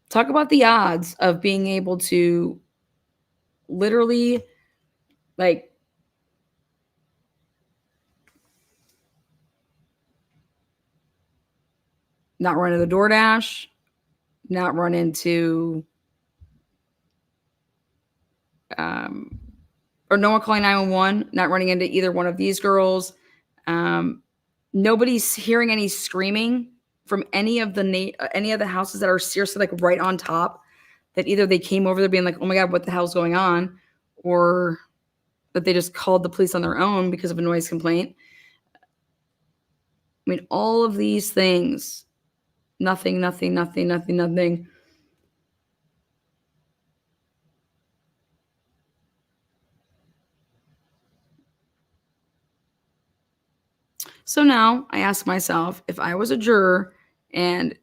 Talk about the odds of being able to literally, like, not run into the DoorDash, not run into, or no one calling 911, not running into either one of these girls. Nobody's hearing any screaming from any of the houses that are seriously like right on top, that either they came over there being like, oh my God, what the hell's going on? Or that they just called the police on their own because of a noise complaint. I mean, all of these things, nothing. So now I ask myself, if I was a juror and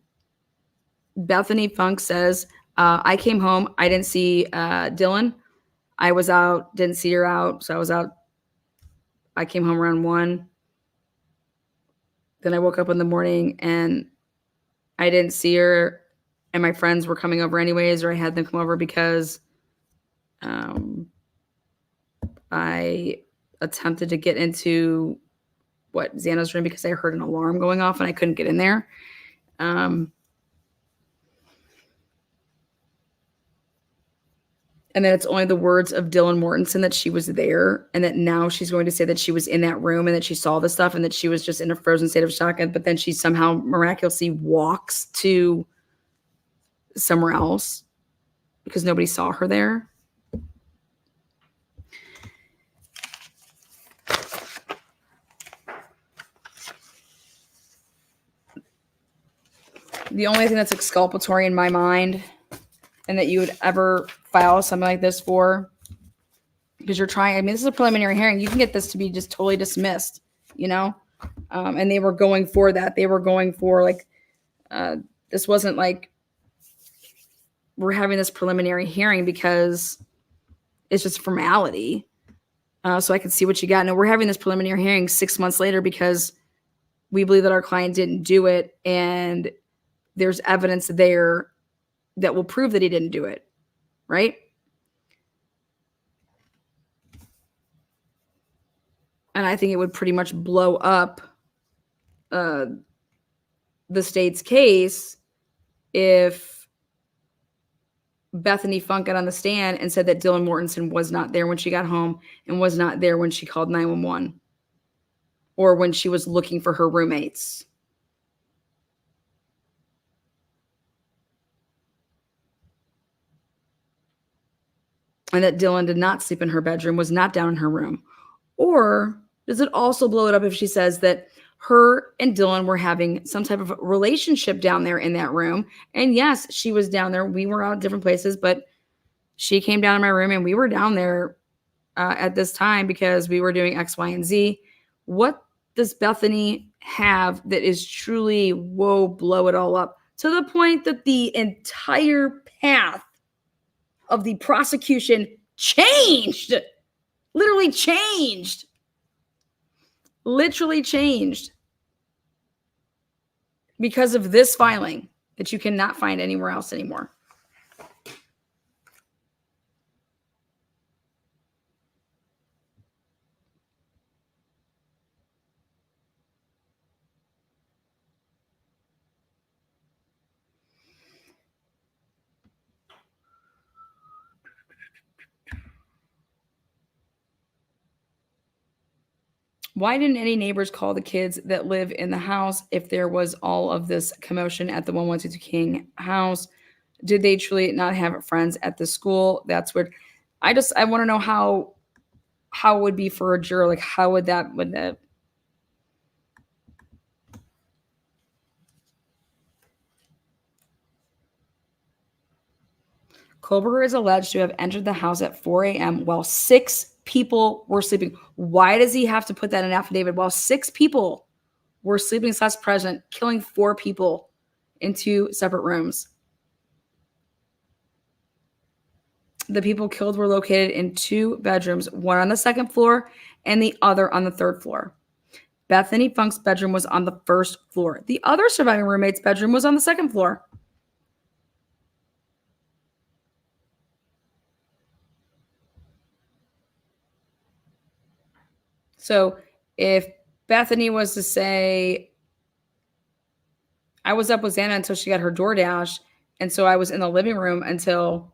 Bethany Funk says, I came home, I didn't see Dylan. I was out, didn't see her out. So I was out. I came home around 1. Then I woke up in the morning and I didn't see her. And my friends were coming over anyways, or I had them come over because I attempted to get into Xana's room because I heard an alarm going off and I couldn't get in there. And then it's only the words of Dylan Mortensen that she was there, and that now she's going to say that she was in that room and that she saw the stuff and that she was just in a frozen state of shock. But then she somehow miraculously walks to somewhere else because nobody saw her there. The only thing that's exculpatory in my mind and that you would ever file something like this for, because you're trying, I mean, this is a preliminary hearing. You can get this to be just totally dismissed, you know? And they were going for that. They were going for like, this wasn't like we're having this preliminary hearing because it's just formality. So I can see what you got. No, we're having this preliminary hearing 6 months later because we believe that our client didn't do it. And there's evidence there that will prove that he didn't do it. Right? And I think it would pretty much blow up the state's case if Bethany Funk got on the stand and said that Dylan Mortensen was not there when she got home and was not there when she called 911 or when she was looking for her roommates. And that Dylan did not sleep in her bedroom, was not down in her room. Or does it also blow it up if she says that her and Dylan were having some type of relationship down there in that room? And yes, she was down there. We were out at different places, but she came down in my room and we were down there at this time because we were doing X, Y, and Z. What does Bethany have that is truly, whoa, blow it all up to the point that the entire path of the prosecution changed? Literally changed. Literally changed. Because of this filing that you cannot find anywhere else anymore. Why didn't any neighbors call the kids that live in the house if there was all of this commotion at the 1122 King house? Did they truly not have friends at the school? That's weird. I want to know how it would be for a juror. Like, how would that Koberger is alleged to have entered the house at 4 a.m. while 6 people were sleeping. Why does he have to put that in an affidavit? While 6 people were sleeping / present, killing 4 people in 2 separate rooms. The people killed were located in 2 bedrooms, one on the 2nd floor and the other on the 3rd floor. Bethany Funk's bedroom was on the 1st floor. The other surviving roommate's bedroom was on the 2nd floor. So if Bethany was to say, I was up with Xana until she got her DoorDash, and so I was in the living room until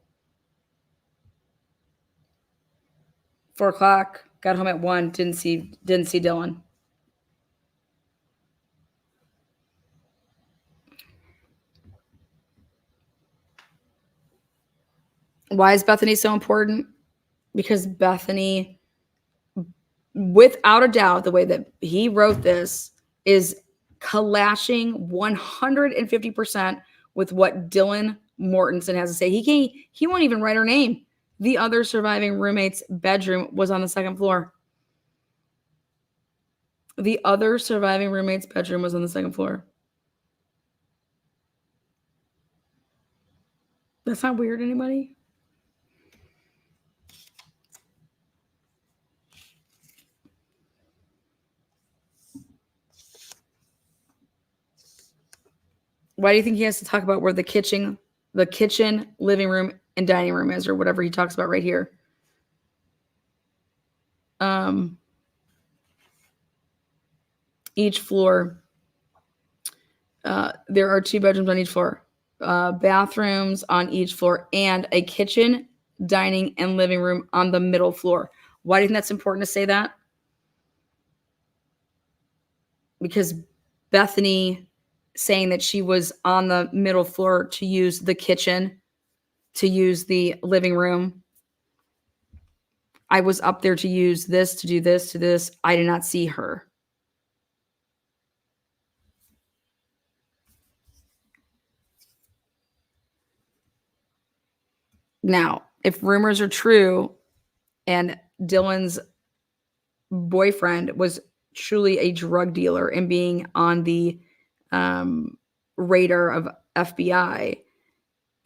4 o'clock, got home at 1, didn't see Dylan. Why is Bethany so important? Because Bethany, without a doubt, the way that he wrote this is clashing 150% with what Dylan Mortensen has to say. He won't even write her name. The other surviving roommate's bedroom was on the 2nd floor. The other surviving roommate's bedroom was on the 2nd floor. That's not weird, anybody? Why do you think he has to talk about where the kitchen, living room, and dining room is, or whatever he talks about right here? Each floor, there are 2 bedrooms on each floor, bathrooms on each floor, and a kitchen, dining, and living room on the middle floor. Why do you think that's important to say that? Because Bethany saying that she was on the middle floor to use the kitchen, to use the living room. I was up there to use this, to do this, to this. I did not see her. Now, if rumors are true and Dylan's boyfriend was truly a drug dealer and being on the radar of FBI,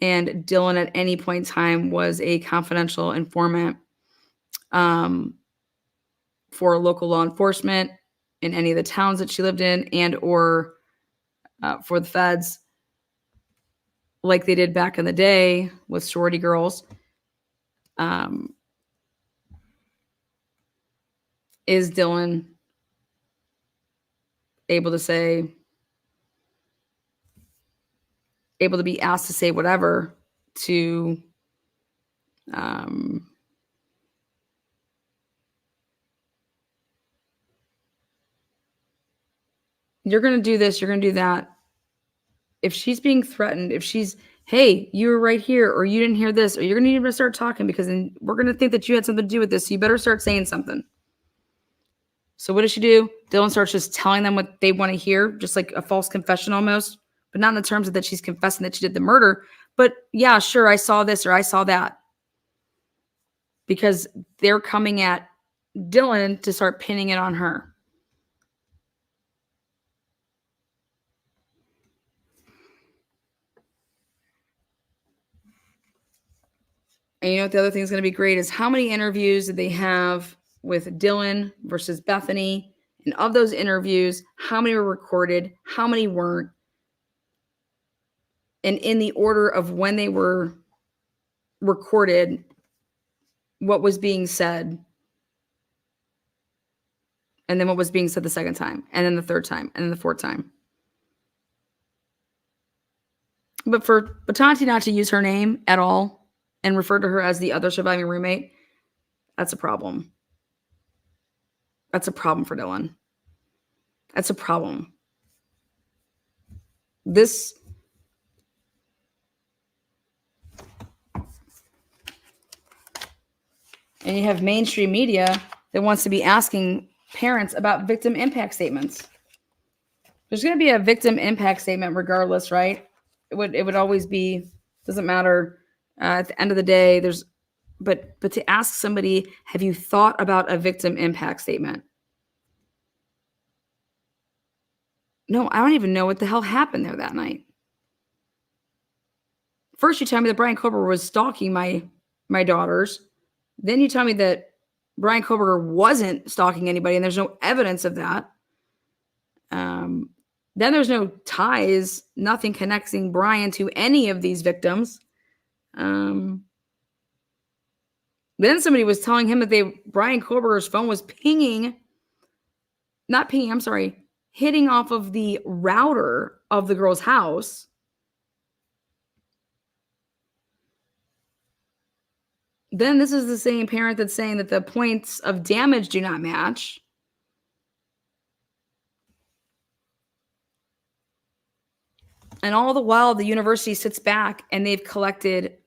and Dylan at any point in time was a confidential informant for local law enforcement in any of the towns that she lived in, and or for the feds, like they did back in the day with sorority girls. Is Dylan able to be asked to say whatever to you're going to do this, you're going to do that. If she's being threatened, if she's, hey, you were right here, or you didn't hear this, or you're going to need to start talking because then we're going to think that you had something to do with this. So you better start saying something. So what does she do? Dylan starts just telling them what they want to hear, just like a false confession almost, but not in the terms of that she's confessing that she did the murder. But yeah, sure, I saw this or I saw that. Because they're coming at Dylan to start pinning it on her. And you know what the other thing is going to be great is how many interviews did they have with Dylan versus Bethany? And of those interviews, how many were recorded? How many weren't? And in the order of when they were recorded, what was being said, and then what was being said the second time, and then the third time, and then the fourth time. But for Batanti not to use her name at all and refer to her as the other surviving roommate, that's a problem. That's a problem for Dylan. That's a problem. This and you have mainstream media that wants to be asking parents about victim impact statements. There's going to be a victim impact statement regardless, right? It would always be, doesn't matter. At the end of the day, but to ask somebody, have you thought about a victim impact statement? No, I don't even know what the hell happened there that night. First, you tell me that Brian Koberger was stalking my daughters. Then you tell me that Brian Koberger wasn't stalking anybody, and there's no evidence of that. Then there's no ties, nothing connecting Brian to any of these victims. Then somebody was telling him that Brian Koberger's phone was hitting off of the router of the girl's house. Then this is the same parent that's saying that the points of damage do not match. And all the while, the university sits back and they've collected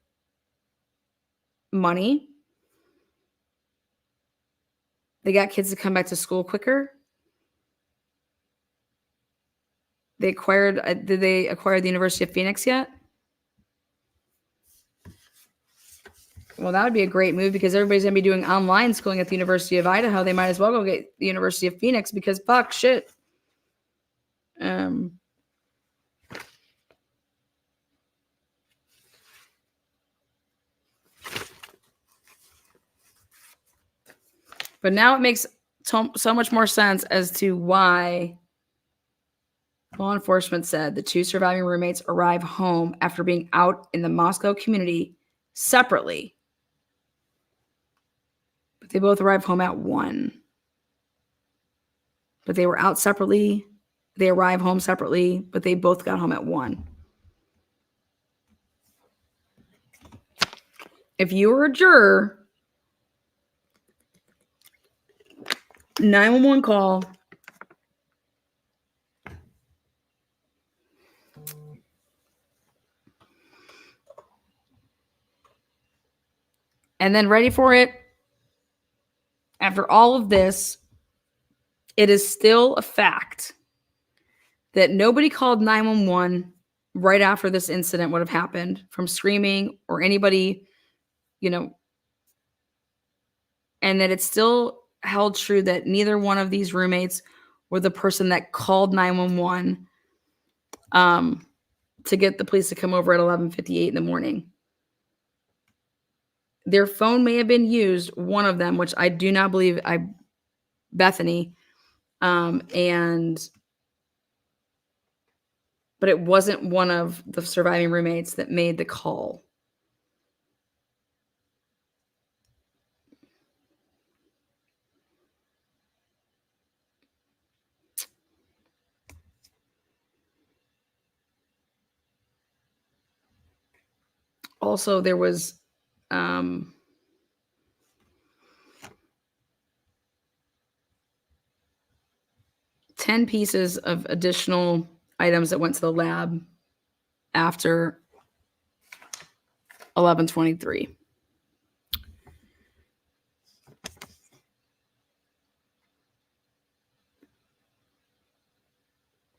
money. They got kids to come back to school quicker. Did they acquire the University of Phoenix yet? Well, that would be a great move because everybody's going to be doing online schooling at the University of Idaho. They might as well go get the University of Phoenix because fuck shit. But now it makes so much more sense as to why law enforcement said the two surviving roommates arrive home after being out in the Moscow community separately. But they both arrive home at 1. But they were out separately. They arrive home separately, but they both got home at 1. if you were a juror, 911 call. And then ready for it. After all of this, it is still a fact that nobody called 911 right after this incident would have happened from screaming or anybody, and that it's still held true that neither one of these roommates were the person that called 911 to get the police to come over at 11:58 in the morning. Their phone may have been used, one of them, which I do not believe, Bethany, but it wasn't one of the surviving roommates that made the call. Also, there was 10 pieces of additional items that went to the lab after 11:23.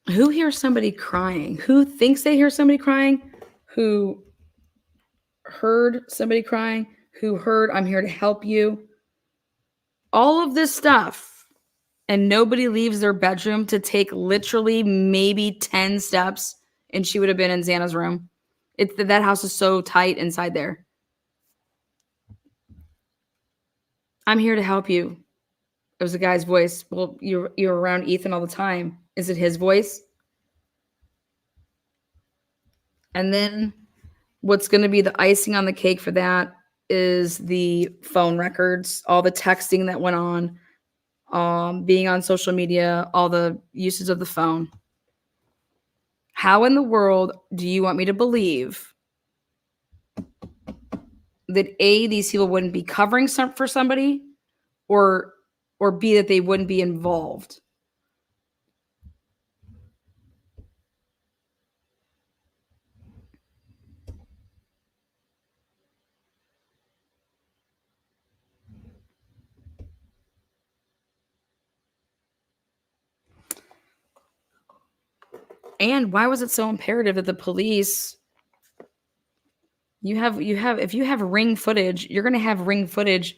Who hears somebody crying? Who thinks they hear somebody crying? Who heard somebody crying? Who heard, "I'm here to help you"? All of this stuff, and nobody leaves their bedroom to take literally maybe 10 steps, and she would have been in Xana's room. That house is so tight inside there. "I'm here to help you." It was a guy's voice. Well, you're around Ethan all the time. Is it his voice? And then what's going to be the icing on the cake for that is the phone records, all the texting that went on, being on social media, all the uses of the phone. How in the world do you want me to believe that A, these people wouldn't be covering for somebody, or B, that they wouldn't be involved? And why was it so imperative that the police, if you have ring footage, you're going to have ring footage.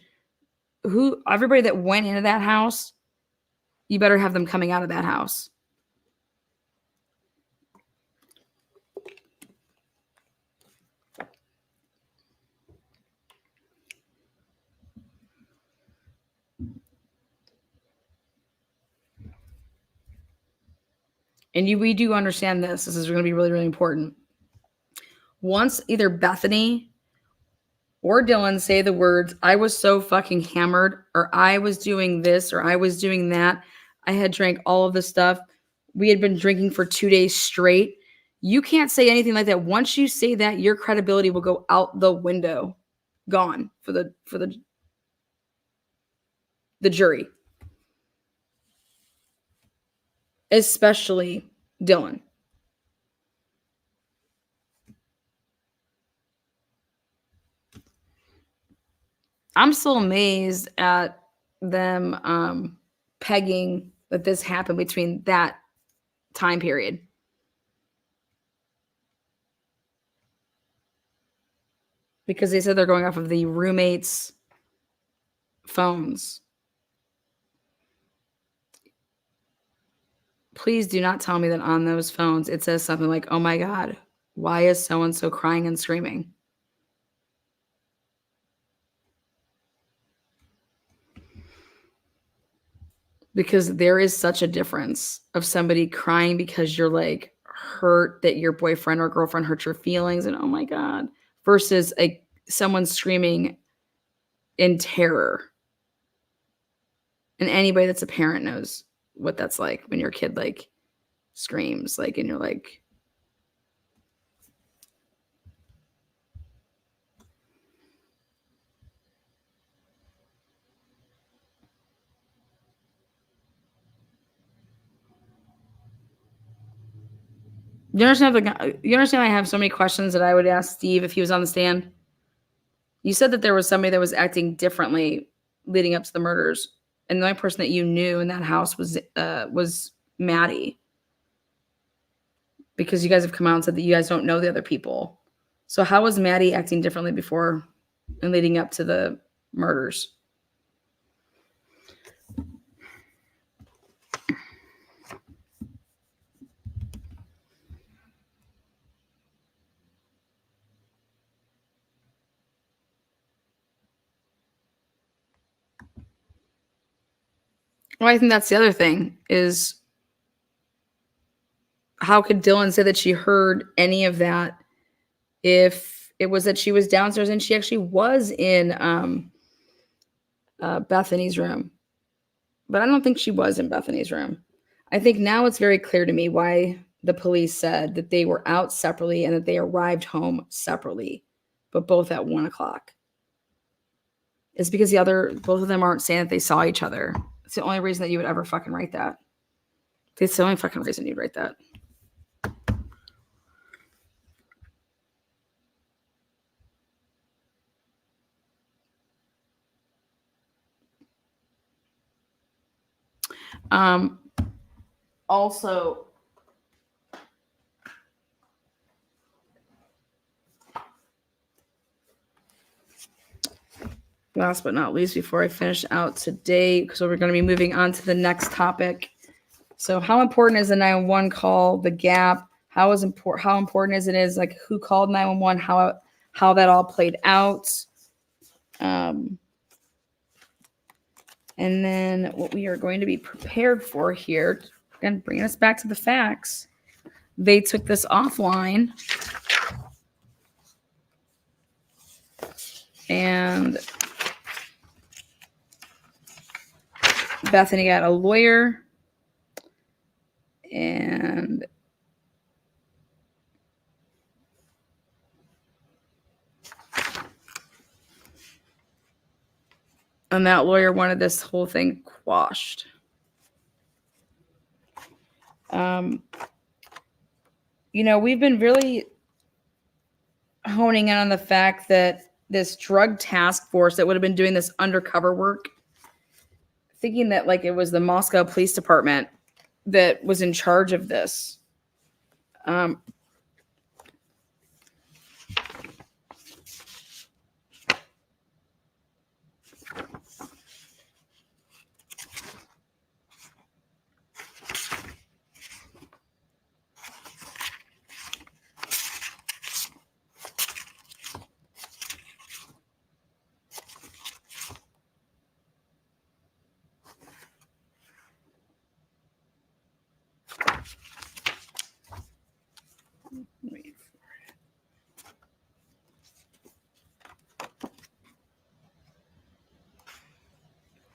Everybody that went into that house, you better have them coming out of that house. And we do understand this. This is going to be really, really important. Once either Bethany or Dylan say the words, "I was so fucking hammered," or "I was doing this," or "I was doing that," "I had drank all of this stuff," "we had been drinking for 2 days straight," you can't say anything like that. Once you say that, your credibility will go out the window. Gone for the jury. Especially Dylan. I'm still amazed at them pegging that this happened between that time period. Because they said they're going off of the roommates' phones. Please do not tell me that on those phones it says something like, "Oh my God, why is so-and-so crying and screaming?" Because there is such a difference of somebody crying because you're like hurt that your boyfriend or girlfriend hurt your feelings and oh my God, versus someone screaming in terror. And anybody that's a parent knows what that's like when your kid screams and you're like, You understand I have so many questions that I would ask Steve if he was on the stand? You said that there was somebody that was acting differently leading up to the murders, and the only person that you knew in that house was Maddie, because you guys have come out and said that you guys don't know the other people. So how was Maddie acting differently before and leading up to the murders? Well, I think that's the other thing is, how could Dylan say that she heard any of that if it was that she was downstairs and she actually was in Bethany's room? But I don't think she was in Bethany's room. I think now it's very clear to me why the police said that they were out separately and that they arrived home separately, but both at 1:00. It's because both of them aren't saying that they saw each other. It's the only reason that you would ever fucking write that. It's the only fucking reason you'd write that. Also, last but not least, before I finish out today, because we're going to be moving on to the next topic. So, how important is the 911 call? The gap? How important is it? Like who called 911? How that all played out? And then what we are going to be prepared for here, and bringing us back to the facts. They took this offline, and Bethany got a lawyer, and that lawyer wanted this whole thing quashed. We've been really honing in on the fact that this drug task force that would have been doing this undercover work, thinking that like it was the Moscow Police Department that was in charge of this.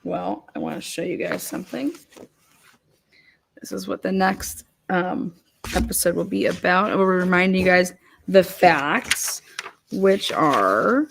Well, I want to show you guys something. This is what the next episode will be about. I will remind you guys the facts, which are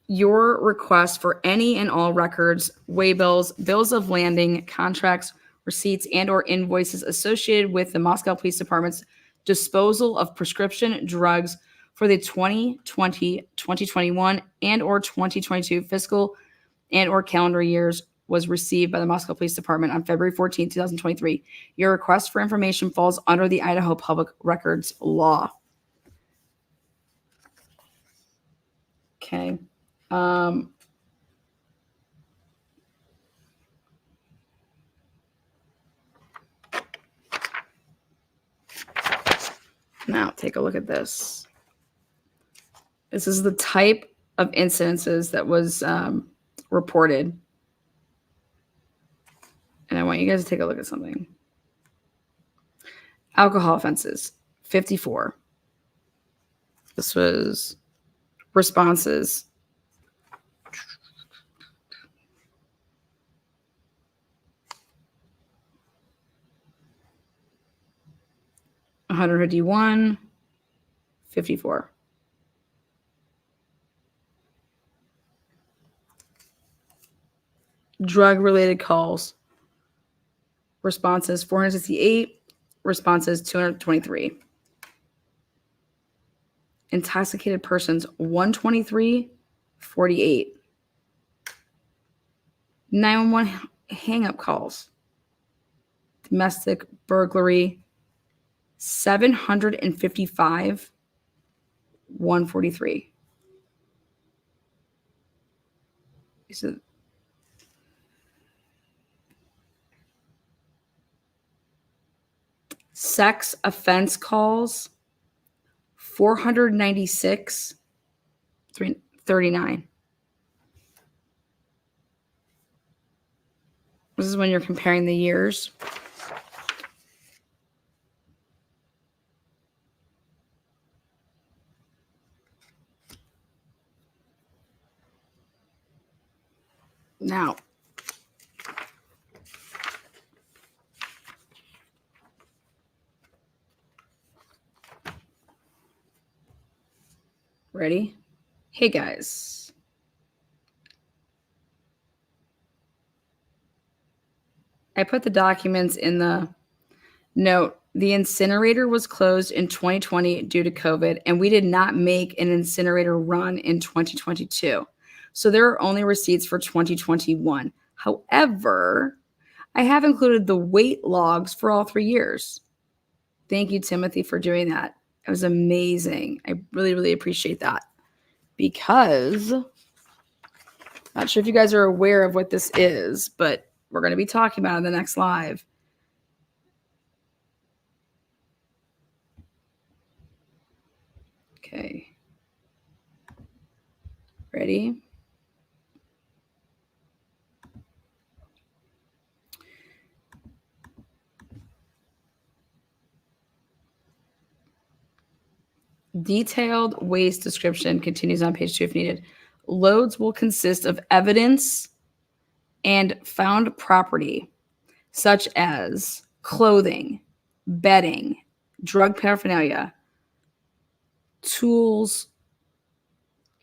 your request for any and all records, waybills, bills of landing, contracts, receipts, and or invoices associated with the Moscow Police Department's disposal of prescription drugs for the 2020, 2021, and or 2022 fiscal and or calendar years was received by the Moscow Police Department on February 14, 2023. Your request for information falls under the Idaho Public Records Law. Okay. Now take a look at this. This is the type of incidences that was reported. And I want you guys to take a look at something. Alcohol offenses, 54. This was responses. $151, 54. Drug-related calls. Responses 468. Responses 223. Intoxicated persons 123, 48. 911 hang-up calls. Domestic burglary 755, 143. So sex offense calls 496, 39. This is when you're comparing the years. Now, ready? Hey guys. I put the documents in the note. The incinerator was closed in 2020 due to COVID, and we did not make an incinerator run in 2022. So there are only receipts for 2021. However, I have included the weight logs for all 3 years. Thank you, Timothy, for doing that. It was amazing. I really, really appreciate that. Because, not sure if you guys are aware of what this is, but we're going to be talking about it in the next live. Okay. Ready? Detailed waste description continues on page 2 if needed. Loads will consist of evidence and found property, such as clothing, bedding, drug paraphernalia, tools,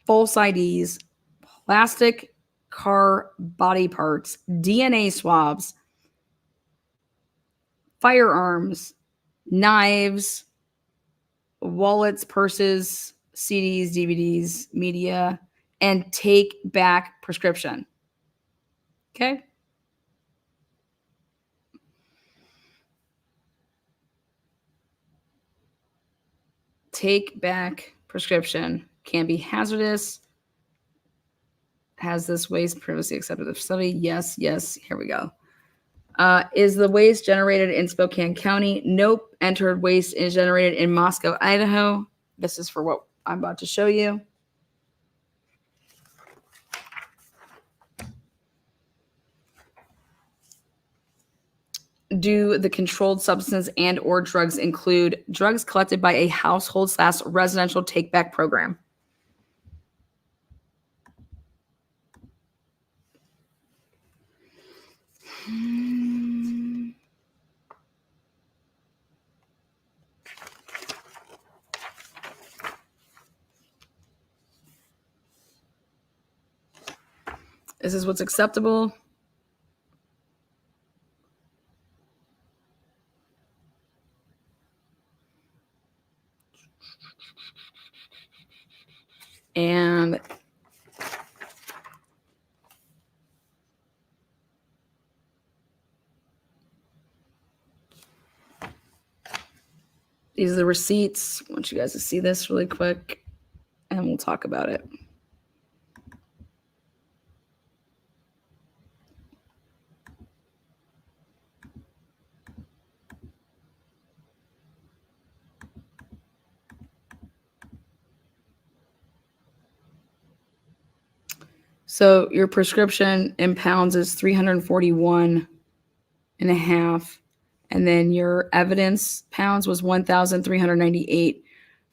false IDs, plastic car body parts, DNA swabs, firearms, knives, wallets, purses, CDs, DVDs, media, and take back prescription. Okay? Take back prescription can be hazardous. Has this waste previously accepted the facility? Yes, yes. Here we go. Is the waste generated in Spokane County? Nope. Entered waste is generated in Moscow, Idaho. This is for what I'm about to show you. Do the controlled substance and or drugs include drugs collected by a household/residential take-back program? This is what's acceptable. And these are the receipts. I want you guys to see this really quick, and we'll talk about it. So your prescription in pounds is 341 and a half. And then your evidence pounds was 1,398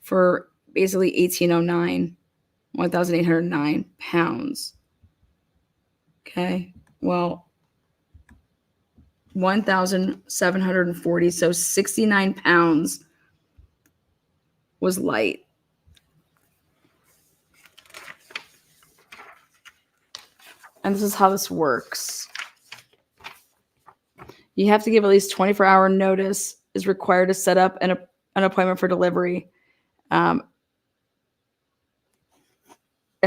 for basically 1,809, 1,809 pounds. Okay. Well, 1,740. So 69 pounds was light. And this is how this works. You have to give at least 24-hour notice is required to set up an appointment for delivery. And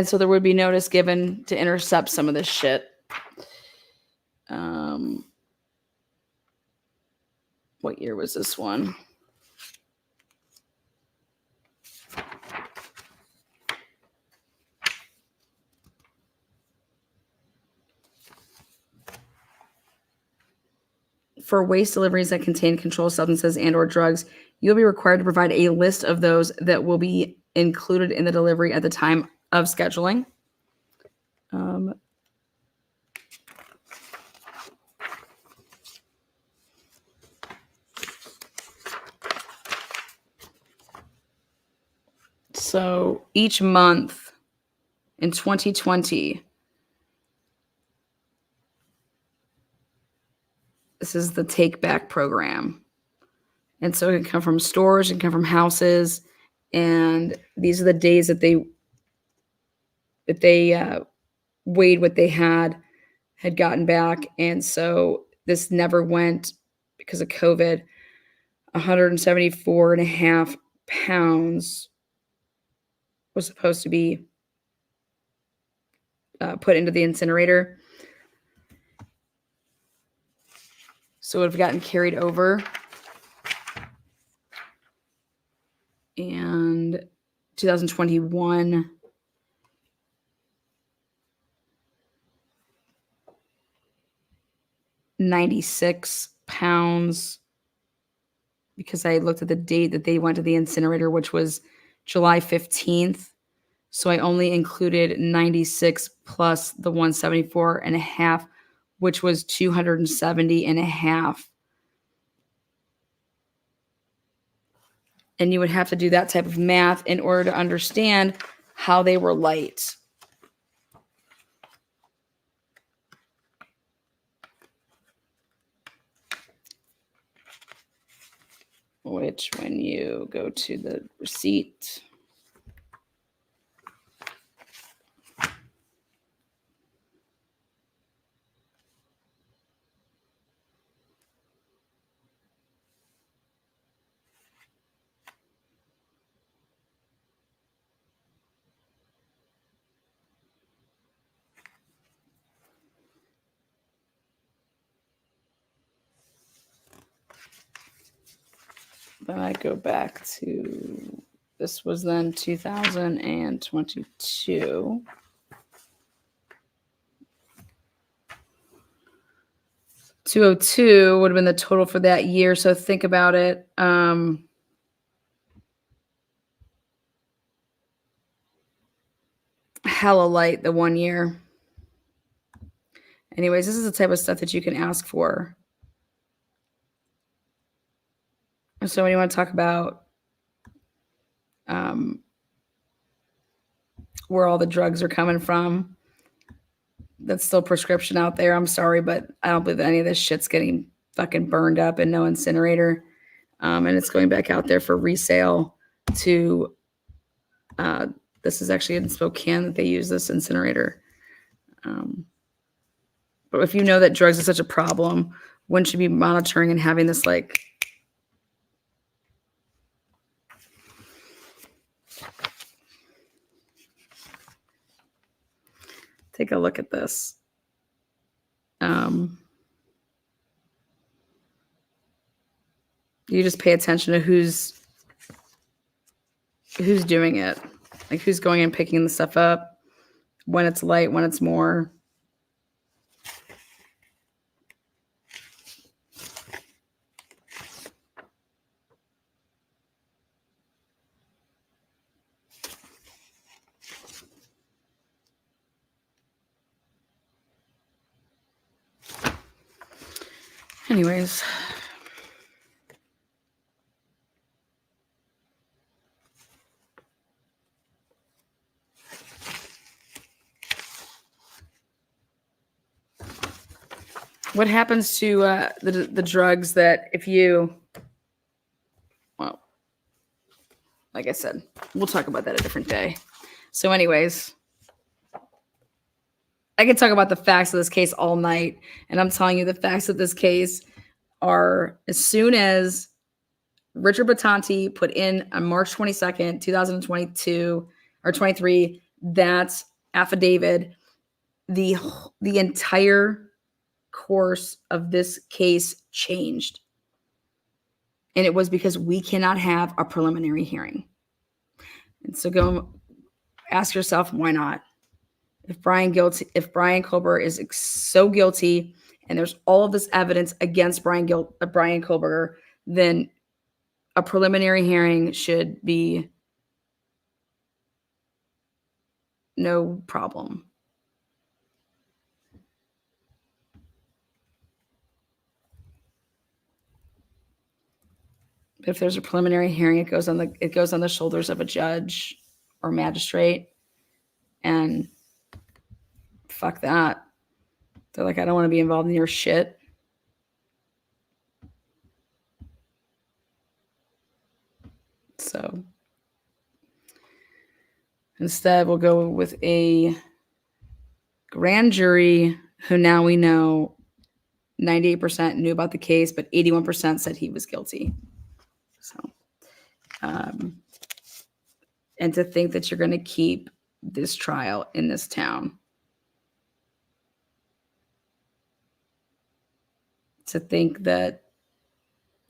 so there would be notice given to intercept some of this shit. What year was this one? For waste deliveries that contain controlled substances and or drugs, you'll be required to provide a list of those that will be included in the delivery at the time of scheduling. So each month in 2020, this is the take back program. And so it can come from stores, it can come from houses. And these are the days that they weighed what they had gotten back. And so this never went because of COVID. 174.5 pounds was supposed to be put into the incinerator. So it would have gotten carried over. And 2021, $96 because I looked at the date that they went to the incinerator, which was July 15th. So I only included 96 plus the 174.5, which was 270.5. And you would have to do that type of math in order to understand how they were light. Which, when you go to the receipt, then I go back to, this was then 2022. $202 would have been the total for that year. So think about it. Hella light the 1 year. Anyways, this is the type of stuff that you can ask for. So when you want to talk about where all the drugs are coming from, that's still prescription out there. I'm sorry, but I don't believe that any of this shit's getting fucking burned up in no incinerator. And it's going back out there for resale to, this is actually in Spokane that they use this incinerator. But if you know that drugs are such a problem, wouldn't you be monitoring and having this like, take a look at this. You just pay attention to who's doing it, like who's going and picking the stuff up, when it's light, when it's more. Anyways. What happens to the drugs that if you, well, like I said, we'll talk about that a different day. So anyways, I can talk about the facts of this case all night, and I'm telling you the facts of this case are as soon as Richard Batanti put in on March 22nd, 2022 or 23, that affidavit, the entire course of this case changed. And it was because we cannot have a preliminary hearing. And so go ask yourself, why not? If Brian Kohlberger is so guilty and there's all of this evidence against Brian Kohlberger, then a preliminary hearing should be no problem. But if there's a preliminary hearing, it goes on the shoulders of a judge or magistrate, and fuck that. They're like, I don't want to be involved in your shit. So instead, we'll go with a grand jury who now we know 98% knew about the case, but 81% said he was guilty. So, and to think that you're going to keep this trial in this town. To think that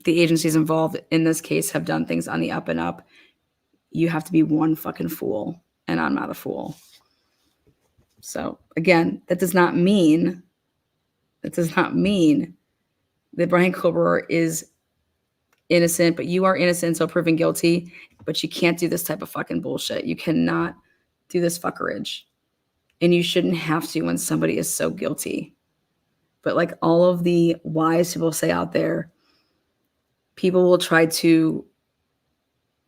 the agencies involved in this case have done things on the up and up. You have to be one fucking fool, and I'm not a fool. So again, that does not mean that Brian Kohlberger is innocent, but you are innocent until proven guilty. But you can't do this type of fucking bullshit. You cannot do this fuckerage. And you shouldn't have to when somebody is so guilty. But like all of the wise people say out there, people will try to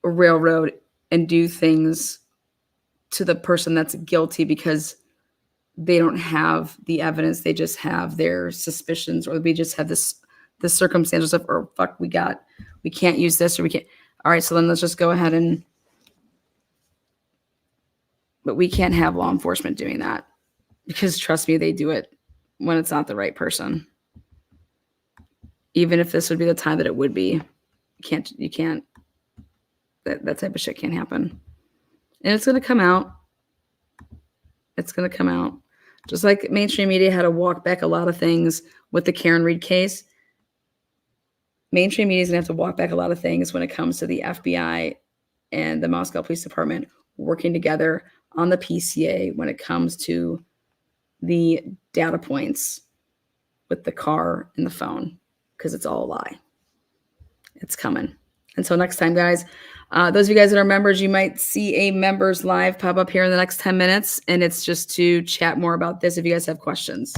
railroad and do things to the person that's guilty because they don't have the evidence. They just have their suspicions, or we just have the circumstances of, or fuck, we can't use this, or we can't. All right, so then let's just go ahead but we can't have law enforcement doing that, because trust me, they do it when it's not the right person. Even if this would be the time that it would be, you can't, that type of shit can't happen. And it's going to come out. It's going to come out. Just like mainstream media had to walk back a lot of things with the Karen Reed case, mainstream media is going to have to walk back a lot of things when it comes to the FBI and the Moscow Police Department working together on the PCA when it comes to the data points with the car and the phone, because it's all a lie. It's coming. Until next time, guys. Those of you guys that are members, you might see a members live pop up here in the next 10 minutes, and it's just to chat more about this if you guys have questions.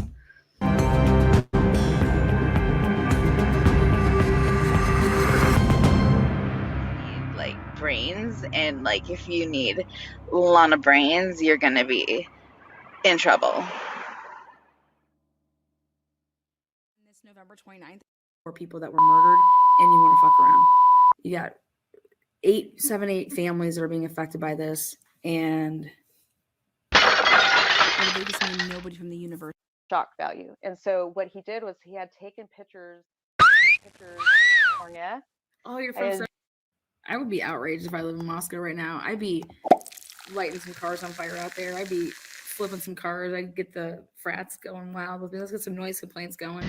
Like brains, and like if you need a lot of brains, you're gonna be in trouble. This November 29th, 4 people that were murdered, and you want to fuck around. You got 8 families that are being affected by this, and the biggest one, nobody from the universe. Shock value. And so what he did was he had taken pictures of California. Oh, you're from. I would be outraged if I lived in Moscow right now. I'd be lighting some cars on fire out there. I'd be flipping some cars. I'd get the frats going wild with me. Let's get some noise complaints going.